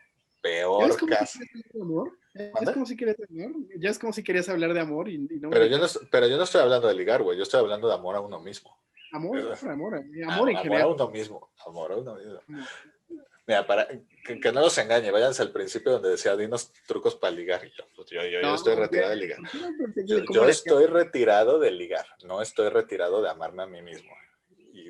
B: ¿Ya ves
A: Peor
B: cómo si
A: caso.
B: querías hablar de amor? ¿Ya es
A: ¿Mande?
B: como si querías amor? ¿Ya es como si querías hablar de amor y no me dejas?
A: Pero yo no estoy hablando de ligar, güey, yo estoy hablando de amor a uno mismo.
B: Amor, amor, amor en
A: Amor a
B: general.
A: uno mismo, amor a uno mismo.
B: Amor.
A: Mira, para que no los engañe, váyanse al principio donde decía, dinos trucos para ligar. Y yo estoy
B: No,
A: retirado de ligar.
B: ¿por qué no pensé cómo
A: Yo
B: le hacías?
A: estoy retirado de ligar, no estoy retirado de amarme a mí mismo.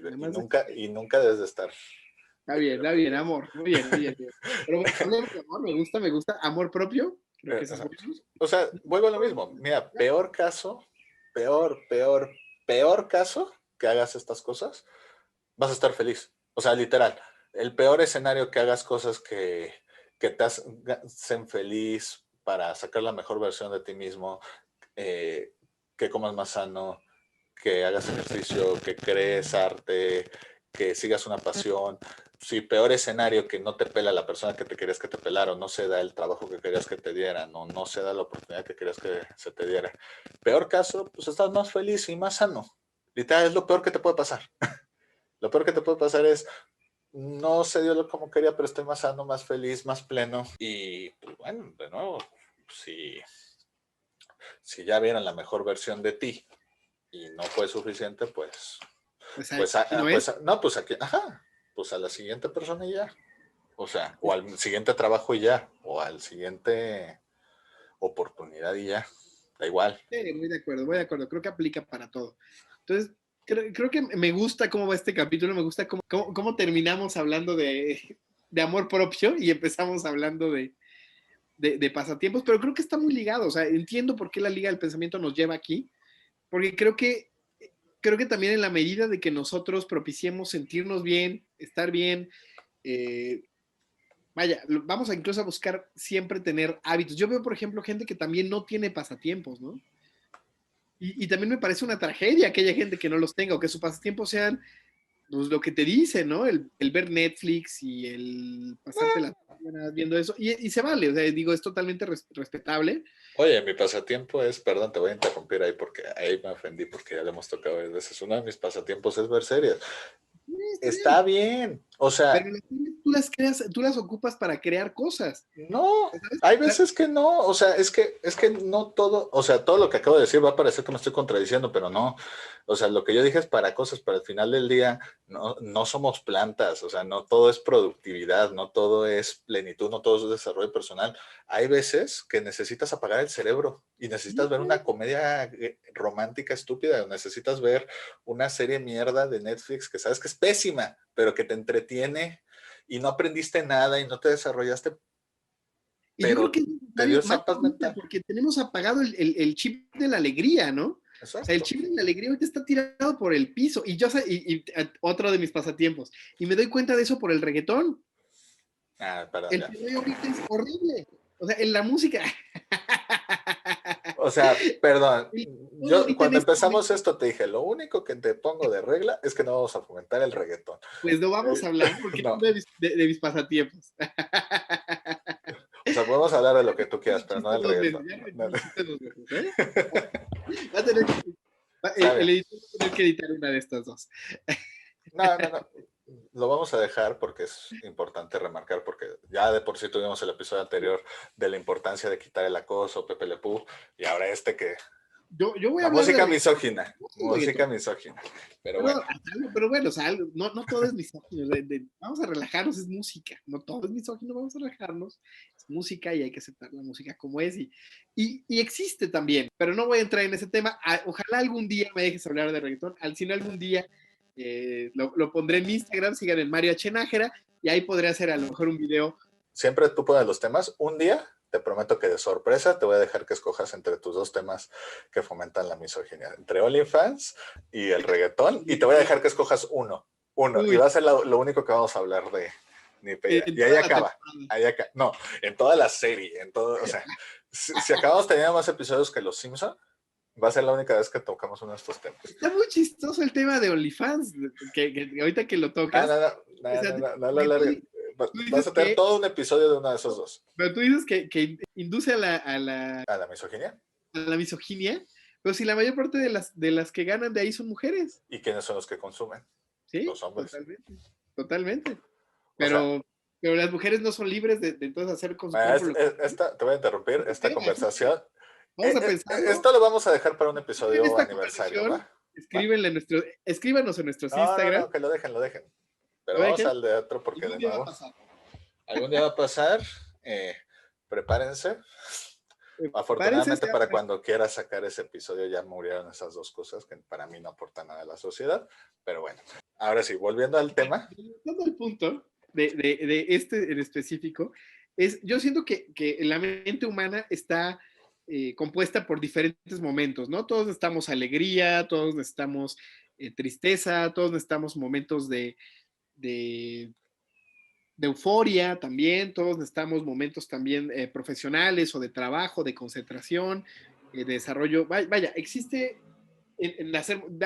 B: Además,
A: Y nunca debes de estar retirado.
B: está bien, amor. Muy bien, muy bien, bien. Pero bueno, hablemos de amor, me gusta. Amor propio, creo que ese es
A: Exacto.
B: bueno.
A: O sea, vuelvo a lo mismo. Mira, peor caso, peor caso que hagas estas cosas, vas a estar feliz. O sea, literal, el peor escenario que hagas cosas que te hacen feliz para sacar la mejor versión de ti mismo, que comas más sano, que hagas ejercicio, que crees arte, que sigas una pasión. Si peor escenario, que no te pela la persona que te querías que te pelara, o no se da el trabajo que querías que te dieran, o no se da la oportunidad que querías que se te diera. Peor caso, pues estás más feliz y más sano. Literal, es lo peor que te puede pasar. Lo peor que te puede pasar es, no se dio lo como quería, pero estoy más sano, más feliz, más pleno. Y pues bueno, de nuevo, si ya vieran la mejor versión de ti y no fue suficiente, pues,
B: Pues
A: pues,
B: aquí no es.
A: no, pues aquí, ajá, pues a la siguiente persona y ya. O sea, o al siguiente trabajo y ya, o al siguiente oportunidad y ya. Da igual.
B: Sí, voy de acuerdo. Creo que aplica para todo. Entonces, creo que me gusta cómo va este capítulo, me gusta cómo terminamos hablando de amor propio y empezamos hablando de pasatiempos, pero creo que está muy ligado. O sea, entiendo por qué la Liga del Pensamiento nos lleva aquí, porque creo que también en la medida de que nosotros propiciemos sentirnos bien, estar bien, eh, vaya, vamos a incluso a buscar siempre tener hábitos. Yo veo, por ejemplo, gente que también no tiene pasatiempos, ¿no? Y también me parece una tragedia aquella gente que no los tenga o que su pasatiempo sean pues, lo que te dice, ¿no? El ver Netflix y el pasarte las horas viendo eso. Y se vale, o sea, digo, es totalmente respetable.
A: Oye, mi pasatiempo es, perdón, te voy a interrumpir ahí porque ahí me ofendí porque ya le hemos tocado varias veces. Uno de mis pasatiempos es ver series.
B: Sí, está
A: Está
B: bien.
A: bien. O sea,
B: Pero las series tú las creas, tú las ocupas para crear cosas.
A: no,
B: ¿Sabes?
A: hay
B: O sea,
A: veces que no, o sea, es que no todo, o sea, todo lo que acabo de decir va a parecer que me estoy contradiciendo, pero no, o sea, lo que yo dije es para cosas, para el final del día, no somos plantas, o sea, no todo es productividad, no todo es plenitud, no todo es desarrollo personal. Hay veces que necesitas apagar el cerebro y necesitas ver una comedia romántica estúpida, o necesitas ver una serie mierda de Netflix que sabes que es pésima, pero que te entretiene y no aprendiste nada y no te desarrollaste,
B: y yo creo que
A: pero
B: es
A: te dio
B: necesario
A: esa
B: más
A: paz
B: ahorita
A: mental.
B: porque tenemos apagado el chip de la alegría, ¿no? O sea, el
A: Exacto.
B: chip de la alegría ahorita está tirado por el piso. Y yo sé, otro de mis pasatiempos. Y me doy cuenta de eso por el reggaetón.
A: Ah, perdón,
B: El
A: ya.
B: que doy ahorita es horrible. O sea, en la música.
A: O sea, perdón. Yo
B: Ahorita en
A: cuando
B: este
A: empezamos
B: momento,
A: esto te dije, lo único que te pongo de regla es que no vamos a fomentar el reggaetón.
B: pues no vamos a hablar porque es
A: No,
B: uno de mis pasatiempos.
A: o sea, podemos hablar de lo que tú
B: Ya
A: quieras,
B: me
A: pero no
B: chiste
A: del
B: dos veces,
A: reggaetón.
B: ya me
A: No, no.
B: chiste dos veces, ¿eh? Va a tener,
A: Está bien.
B: el editor va a tener que editar una de estas dos.
A: No, no, no. Lo vamos a dejar porque es importante remarcar, porque ya de por sí tuvimos el episodio anterior de la importancia de quitar el acoso, Pepe Le Pew, y ahora este que
B: Yo voy a
A: la
B: hablar de
A: música
B: reggaetón.
A: misógina,
B: No es
A: música
B: reggaetón.
A: misógina. Pero
B: Pero,
A: bueno,
B: pero bueno, o sea, no todo es misógino. Vamos a relajarnos, es música. No todo es misógino, vamos a relajarnos. Es música y hay que aceptar la música como es. Y existe también, pero no voy a entrar en ese tema. Ojalá algún día me dejes hablar de reggaetón. Si no, algún día lo pondré en mi Instagram, sigan el Mario H. Nájera, y ahí podré hacer a lo mejor un video.
A: siempre tú pones los temas. Un día, te prometo que de sorpresa te voy a dejar que escojas entre tus dos temas que fomentan la misoginia, entre OnlyFans y el reggaetón, y te voy a dejar que escojas uno, y
B: Uy,
A: va a ser lo único que vamos a hablar de Ni Peya.
B: en
A: Y ahí
B: toda la
A: acaba,
B: temporada.
A: no, en toda la serie, en todo, o sea, si acabamos teniendo más episodios que Los Simpson, va a ser la única vez que tocamos uno de estos temas.
B: Está muy chistoso el tema de OnlyFans, que ahorita que lo
A: Ah,
B: tocas.
A: no, no,
B: O
A: no,
B: sea,
A: no, no, no lo
B: porque
A: alargues.
B: tú
A: Vas
B: dices
A: a tener
B: que
A: todo un episodio de uno de esos dos.
B: pero tú dices que induce
A: ¿A la misoginia?
B: a la misoginia, pero si la mayor parte de las que ganan de ahí son mujeres,
A: ¿Y quiénes son los que consumen?
B: ¿sí?
A: Los hombres.
B: Totalmente, totalmente.
A: O sea,
B: Pero las mujeres no son libres de entonces hacer con su cuerpo lo que
A: te voy a interrumpir, esta
B: quieran.
A: conversación.
B: Vamos a pensarlo.
A: Esto lo vamos a dejar para un
B: En
A: episodio
B: esta
A: aniversario,
B: conversación,
A: ¿va? ¿Va?
B: escríbanos en nuestros
A: No, no,
B: Instagram.
A: no, que lo dejen, lo dejen. Pero
B: ¿Lo
A: vamos
B: dejen?
A: al de otro porque
B: Algún
A: de
B: día va a
A: nuevo,
B: pasar.
A: algún día va a pasar. eh, prepárense.
B: Parece
A: Afortunadamente
B: ser,
A: para cuando quiera sacar ese episodio ya murieron esas dos cosas que para mí no aportan nada a la sociedad. Pero bueno, ahora sí, volviendo al tema.
B: todo el punto de este en específico, yo siento que la mente humana está compuesta por diferentes momentos, ¿no? Todos necesitamos alegría, todos necesitamos tristeza, todos necesitamos momentos de, de euforia también, todos necesitamos momentos también profesionales o de trabajo, de concentración, de desarrollo. Vaya, existe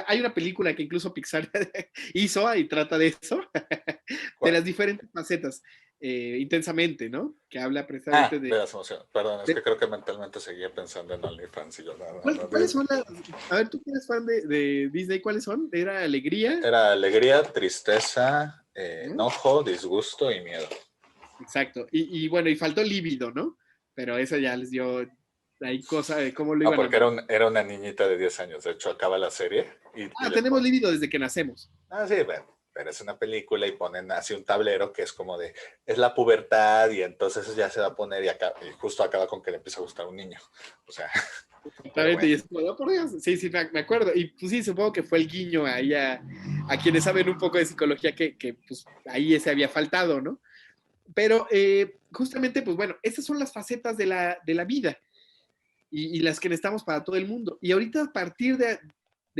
B: hay una película que incluso Pixar hizo y trata de eso, de
A: ¿Cuál?
B: las diferentes facetas, intensamente, ¿no? Que habla
A: Ah,
B: precisamente
A: de las emociones. Perdón, es que
B: de-
A: creo que mentalmente seguía pensando en OnlyFans y yo, no,
B: ¿Cuáles son las? A ver, tú que eres fan de Disney, ¿cuáles son? Era Alegría,
A: era alegría, tristeza,
B: ¿no?
A: enojo, disgusto y miedo.
B: Exacto. Y bueno, y faltó Líbido, ¿no? Pero eso ya les dio ahí cosa de cómo lo
A: Ah,
B: iban a
A: porque
B: manejar.
A: era una niñita de 10 años. De hecho, acaba la serie y
B: Ah,
A: le
B: tenemos
A: ponen.
B: Líbido desde que nacemos.
A: Ah, sí, bueno, pero es una película y ponen así un tablero que es como de. Es la pubertad y entonces ya se va a poner y justo acaba con que le empieza a gustar un niño. O sea, pero
B: Exactamente,
A: bueno.
B: y es como, "Oh, por Dios". Sí, sí, me acuerdo. Y pues sí, supongo que fue el guiño ahí a quienes saben un poco de psicología que pues ahí ese había faltado, ¿no? Pero justamente, pues bueno, esas son las facetas de la vida y las que necesitamos para todo el mundo. Y ahorita a partir de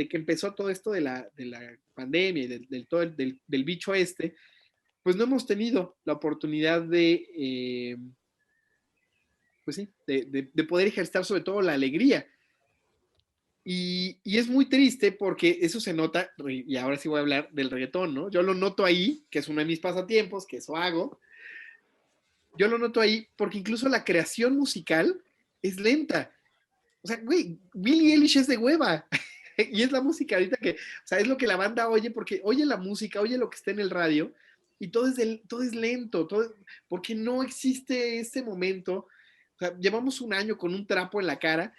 B: que empezó todo esto de la pandemia y del bicho este, pues no hemos tenido la oportunidad pues sí, de poder ejercer sobre todo la alegría. Y es muy triste porque eso se nota, y ahora sí voy a hablar del reggaetón, ¿no? Yo lo noto ahí, que es uno de mis pasatiempos, que eso hago. Yo lo noto ahí porque incluso la creación musical es lenta. O sea, güey, Billie Eilish es de hueva. Y es la música ahorita que, o sea, es lo que la banda oye, porque oye la música, oye lo que está en el radio, y todo es lento, porque no existe ese momento. O sea, llevamos un año con un trapo en la cara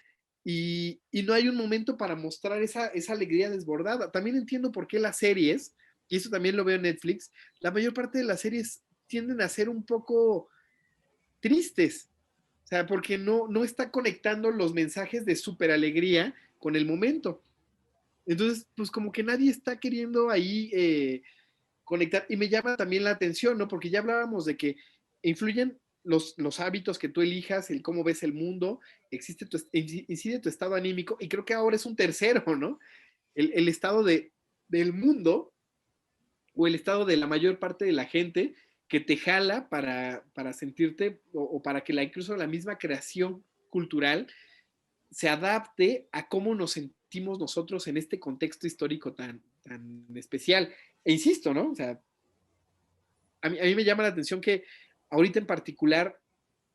B: y no hay un momento para mostrar esa alegría desbordada. También entiendo por qué las series, y eso también lo veo en Netflix, la mayor parte de las series tienden a ser un poco tristes. O sea, porque no está conectando los mensajes de súper alegría con el momento. Entonces, pues como que nadie está queriendo ahí conectar. Y me llama también la atención, ¿no? Porque ya hablábamos de que influyen los hábitos que tú elijas, el cómo ves el mundo, incide tu estado anímico, y creo que ahora es un tercero, ¿no? El estado del mundo o el estado de la mayor parte de la gente que te jala para sentirte o para que incluso la misma creación cultural se adapte a cómo nos sentimos nosotros en este contexto histórico tan especial. E insisto, ¿no? O sea, a mí me llama la atención que ahorita en particular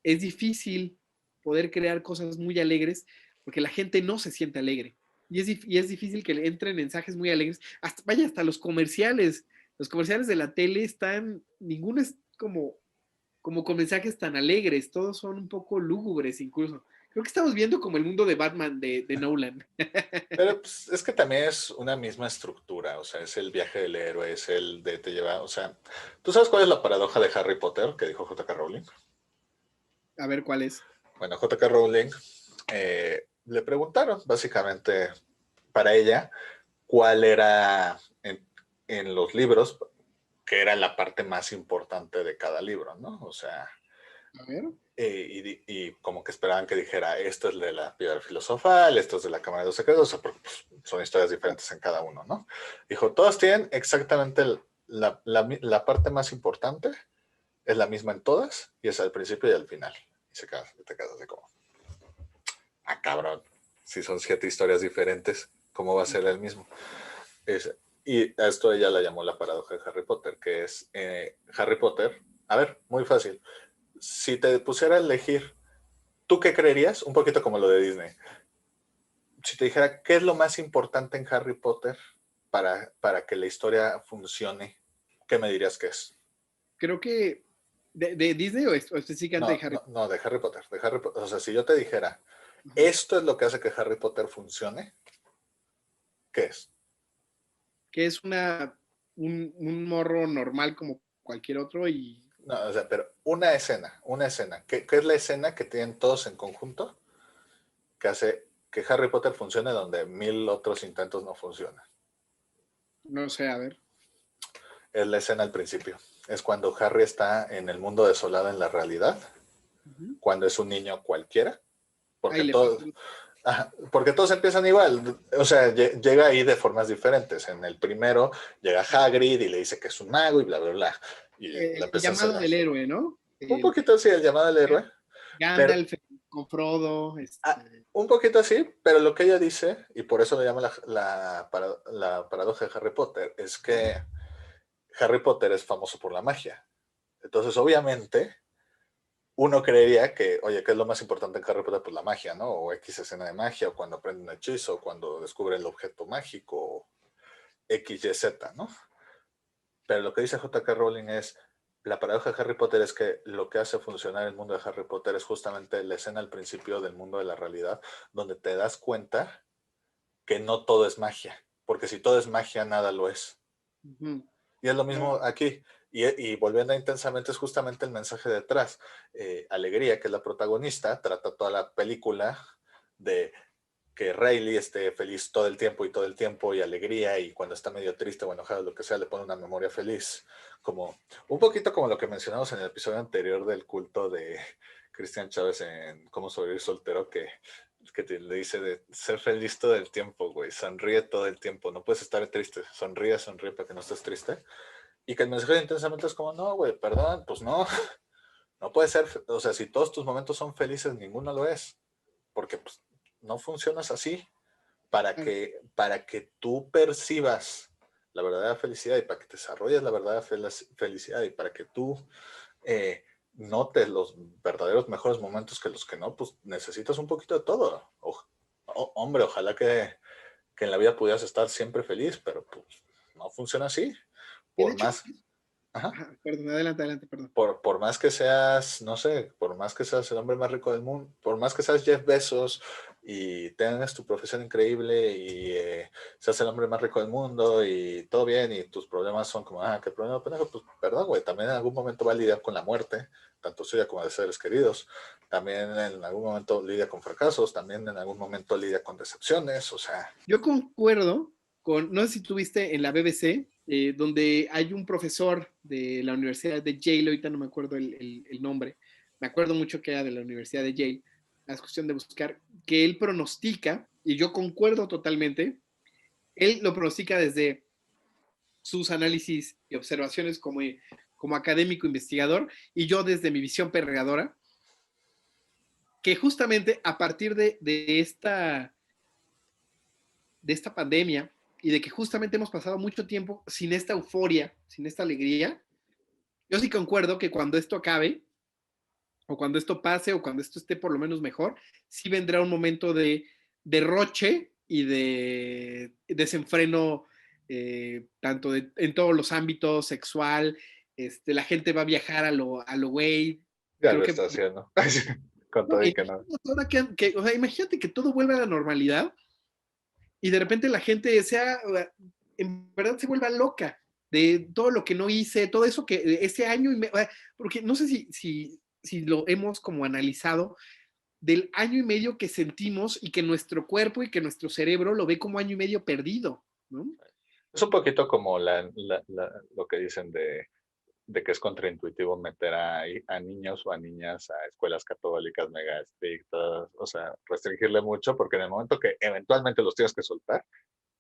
B: es difícil poder crear cosas muy alegres porque la gente no se siente alegre. Y es difícil que le entren mensajes muy alegres. Hasta los comerciales. Los comerciales de la tele ninguno es como con mensajes tan alegres, todos son un poco lúgubres incluso. Creo que estamos viendo como el mundo de Batman de Nolan.
A: Pero pues, es que también es una misma estructura, o sea, es el viaje del héroe, es el de te lleva, o sea, ¿tú sabes cuál es la paradoja de Harry Potter que dijo J.K. Rowling?
B: A ver cuál es.
A: Bueno, J.K. Rowling le preguntaron básicamente para ella cuál era en los libros, que era la parte más importante de cada libro, ¿no? O sea,
B: A ver.
A: y como que esperaban que dijera, esto es de la piedra filosofal, esto es de la Cámara de los Secretos, o sea, porque pues, son historias diferentes en cada uno, ¿no? Dijo, todas tienen exactamente la parte más importante, es la misma en todas, y es al principio y al final. Y te quedas de como, ah, cabrón, si son 7 historias diferentes, ¿cómo va a ser el mismo? Es, y a esto ella la llamó la paradoja de Harry Potter, que es Harry Potter, a ver, muy fácil, si te pusiera a elegir, ¿tú qué creerías? Un poquito como lo de Disney. Si te dijera, ¿qué es lo más importante en Harry Potter para que la historia funcione? ¿Qué me dirías que es?
B: Creo que de Disney o específicamente
A: No,
B: de Harry
A: no,
B: Potter.
A: no, de Harry Potter. De Harry Potter. O sea, si yo te dijera,
B: Ajá.
A: esto es lo que hace que Harry Potter funcione, ¿qué es?
B: Que es un morro normal como cualquier otro y
A: No, o sea, pero una escena. ¿Qué es la escena que tienen todos en conjunto que hace que Harry Potter funcione donde 1000 otros intentos no funcionan?
B: no sé, a ver.
A: Es la escena al principio. Es cuando Harry está en el mundo desolado en la realidad,
B: Ujú.
A: cuando es un niño cualquiera, porque
B: Ahí le pasó.
A: todos, porque todos empiezan igual, o sea, llega ahí de formas diferentes. En el primero llega Hagrid y le dice que es un mago y bla, bla, bla. Y la
B: El
A: empieza a hacer
B: llamado del héroe, ¿no?
A: un poquito así el llamado del héroe, pero,
B: Gandalf. con Frodo.
A: Un poquito así, pero lo que ella dice, y por eso le llama la paradoja de Harry Potter, es que Harry Potter es famoso por la magia. Entonces, obviamente, uno creería que, oye, ¿qué es lo más importante en Harry Potter? Pues la magia, ¿no? O X escena de magia, o cuando aprende un hechizo, o cuando descubre el objeto mágico, o X, Y, Z, ¿no? Pero lo que dice J.K. Rowling es, la paradoja de Harry Potter es que lo que hace funcionar el mundo de Harry Potter es justamente la escena al principio del mundo de la realidad, donde te das cuenta que no todo es magia, porque si todo es magia, nada lo es.
B: Uh-huh.
A: Y es lo mismo aquí. Y volviendo a Intensamente, es justamente el mensaje detrás. Alegría, que es la protagonista, trata toda la película de que Riley esté feliz todo el tiempo y todo el tiempo, y alegría, y cuando está medio triste o enojado, lo que sea, le pone una memoria feliz. Como un poquito como lo que mencionamos en el episodio anterior del culto de Cristian Chávez en Cómo sobrevivir soltero, le dice de ser feliz todo el tiempo, güey, sonríe todo el tiempo, no puedes estar triste, sonríe para que no estés triste. Y que el mensaje de Intensamente es como, no, güey, perdón, pues no, no puede ser, o sea, si todos tus momentos son felices, ninguno lo es, porque pues no funcionas así. Para que tú percibas la verdadera felicidad y para que te desarrolles la verdadera felicidad y para que tú notes los verdaderos mejores momentos que los que no, pues necesitas un poquito de todo. Hombre, ojalá que en la vida pudieras estar siempre feliz, pero pues no funciona así.
B: Y de
A: Por
B: hecho,
A: más, ajá,
B: perdón, adelante, perdón.
A: por más que seas, no sé, por más que seas el hombre más rico del mundo, por más que seas Jeff Bezos y tengas tu profesión increíble y seas el hombre más rico del mundo y todo bien y tus problemas son como, qué problema, pendejo, pues perdón, güey, también en algún momento va a lidiar con la muerte, tanto suya como de seres queridos, también en algún momento lidia con fracasos, también en algún momento lidia con decepciones, o sea.
B: Yo concuerdo con, no sé si tuviste en la BBC, donde hay un profesor de la Universidad de Yale, ahorita no me acuerdo el nombre, me acuerdo mucho que era de la Universidad de Yale, es cuestión de buscar, que él pronostica, y yo concuerdo totalmente, él lo pronostica desde sus análisis y observaciones como académico investigador, y yo desde mi visión perreadora, que justamente a partir de esta pandemia y de que justamente hemos pasado mucho tiempo sin esta euforia, sin esta alegría, yo sí concuerdo que cuando esto acabe, o cuando esto pase, o cuando esto esté por lo menos mejor, sí vendrá un momento de derroche y de desenfreno, tanto en todos los ámbitos, sexual, la gente va a viajar a lo güey.
A: Ya
B: Creo
A: lo
B: que
A: está haciendo. Con todo y que no.
B: o sea, imagínate que todo vuelva a la normalidad y de repente la gente en verdad se vuelva loca de todo lo que no hice, todo eso que ese año, porque no sé si lo hemos como analizado, del año y medio que sentimos y que nuestro cuerpo y que nuestro cerebro lo ve como año y medio perdido, ¿no?
A: Es un poquito como lo que dicen de que es contraintuitivo meter a niños o a niñas a escuelas católicas mega estrictas, o sea, restringirle mucho, porque en el momento que eventualmente los tienes que soltar,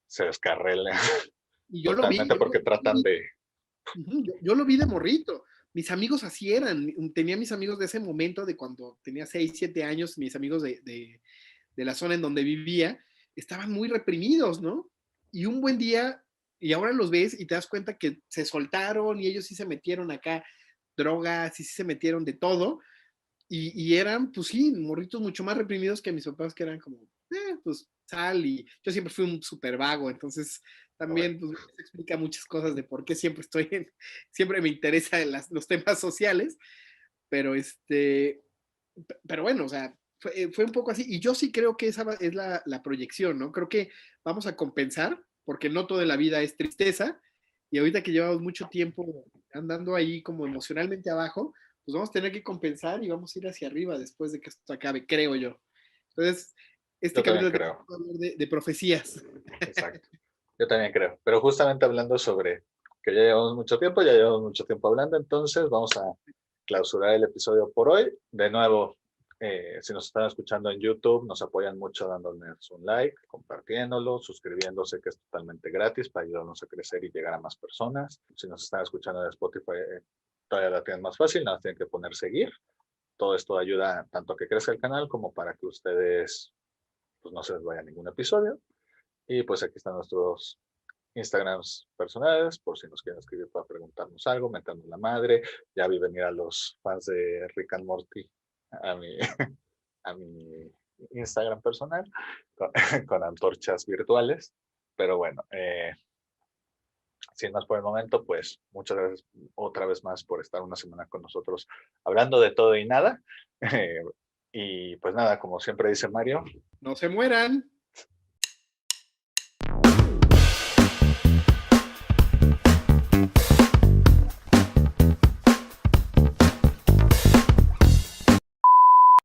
A: se descarrelan
B: Y yo lo vi,
A: totalmente porque tratan de.
B: yo lo vi de morrito. Mis amigos así eran. Tenía mis amigos de ese momento, de cuando tenía 6 7 años, mis amigos de la zona en donde vivía, estaban muy reprimidos, ¿no? Y un buen día, y ahora los ves y te das cuenta que se soltaron y ellos sí se metieron acá drogas y sí se metieron de todo. Y eran, pues sí, morritos mucho más reprimidos que mis papás, que eran como, pues sal. Y yo siempre fui un súper vago, entonces
A: Bueno,
B: también pues, eso explica muchas cosas de por qué siempre siempre me interesan los temas sociales, pero pero bueno, o sea, fue un poco así. Y yo sí creo que esa es la proyección, ¿no? Creo que vamos a compensar, porque no toda la vida es tristeza, y ahorita que llevamos mucho tiempo andando ahí como emocionalmente abajo, pues vamos a tener que compensar y vamos a ir hacia arriba después de que esto acabe, creo yo. Entonces, este
A: yo también
B: capítulo
A: creo,
B: va a hablar de profecías.
A: exacto. Yo también creo. Pero justamente hablando sobre que ya llevamos mucho tiempo hablando, entonces vamos a clausurar el episodio por hoy. De nuevo, si nos están escuchando en YouTube, nos apoyan mucho dándonos un like, compartiéndolo, suscribiéndose, que es totalmente gratis para ayudarnos a crecer y llegar a más personas. Si nos están escuchando en Spotify, todavía la tienen más fácil, nada más tienen que poner seguir todo esto ayuda tanto a que crezca el canal como para que ustedes pues no se les vaya ningún episodio. Y pues aquí están nuestros Instagrams personales, por si nos quieren escribir para preguntarnos algo, mentarnos la madre. Ya vi venir a los fans de Rick and Morty a mi, a mi Instagram personal con, con antorchas virtuales. Pero bueno, sin más por el momento, pues muchas gracias otra vez más por estar una semana con nosotros hablando de todo y nada. Y pues nada, como siempre dice Mario,
B: No se mueran.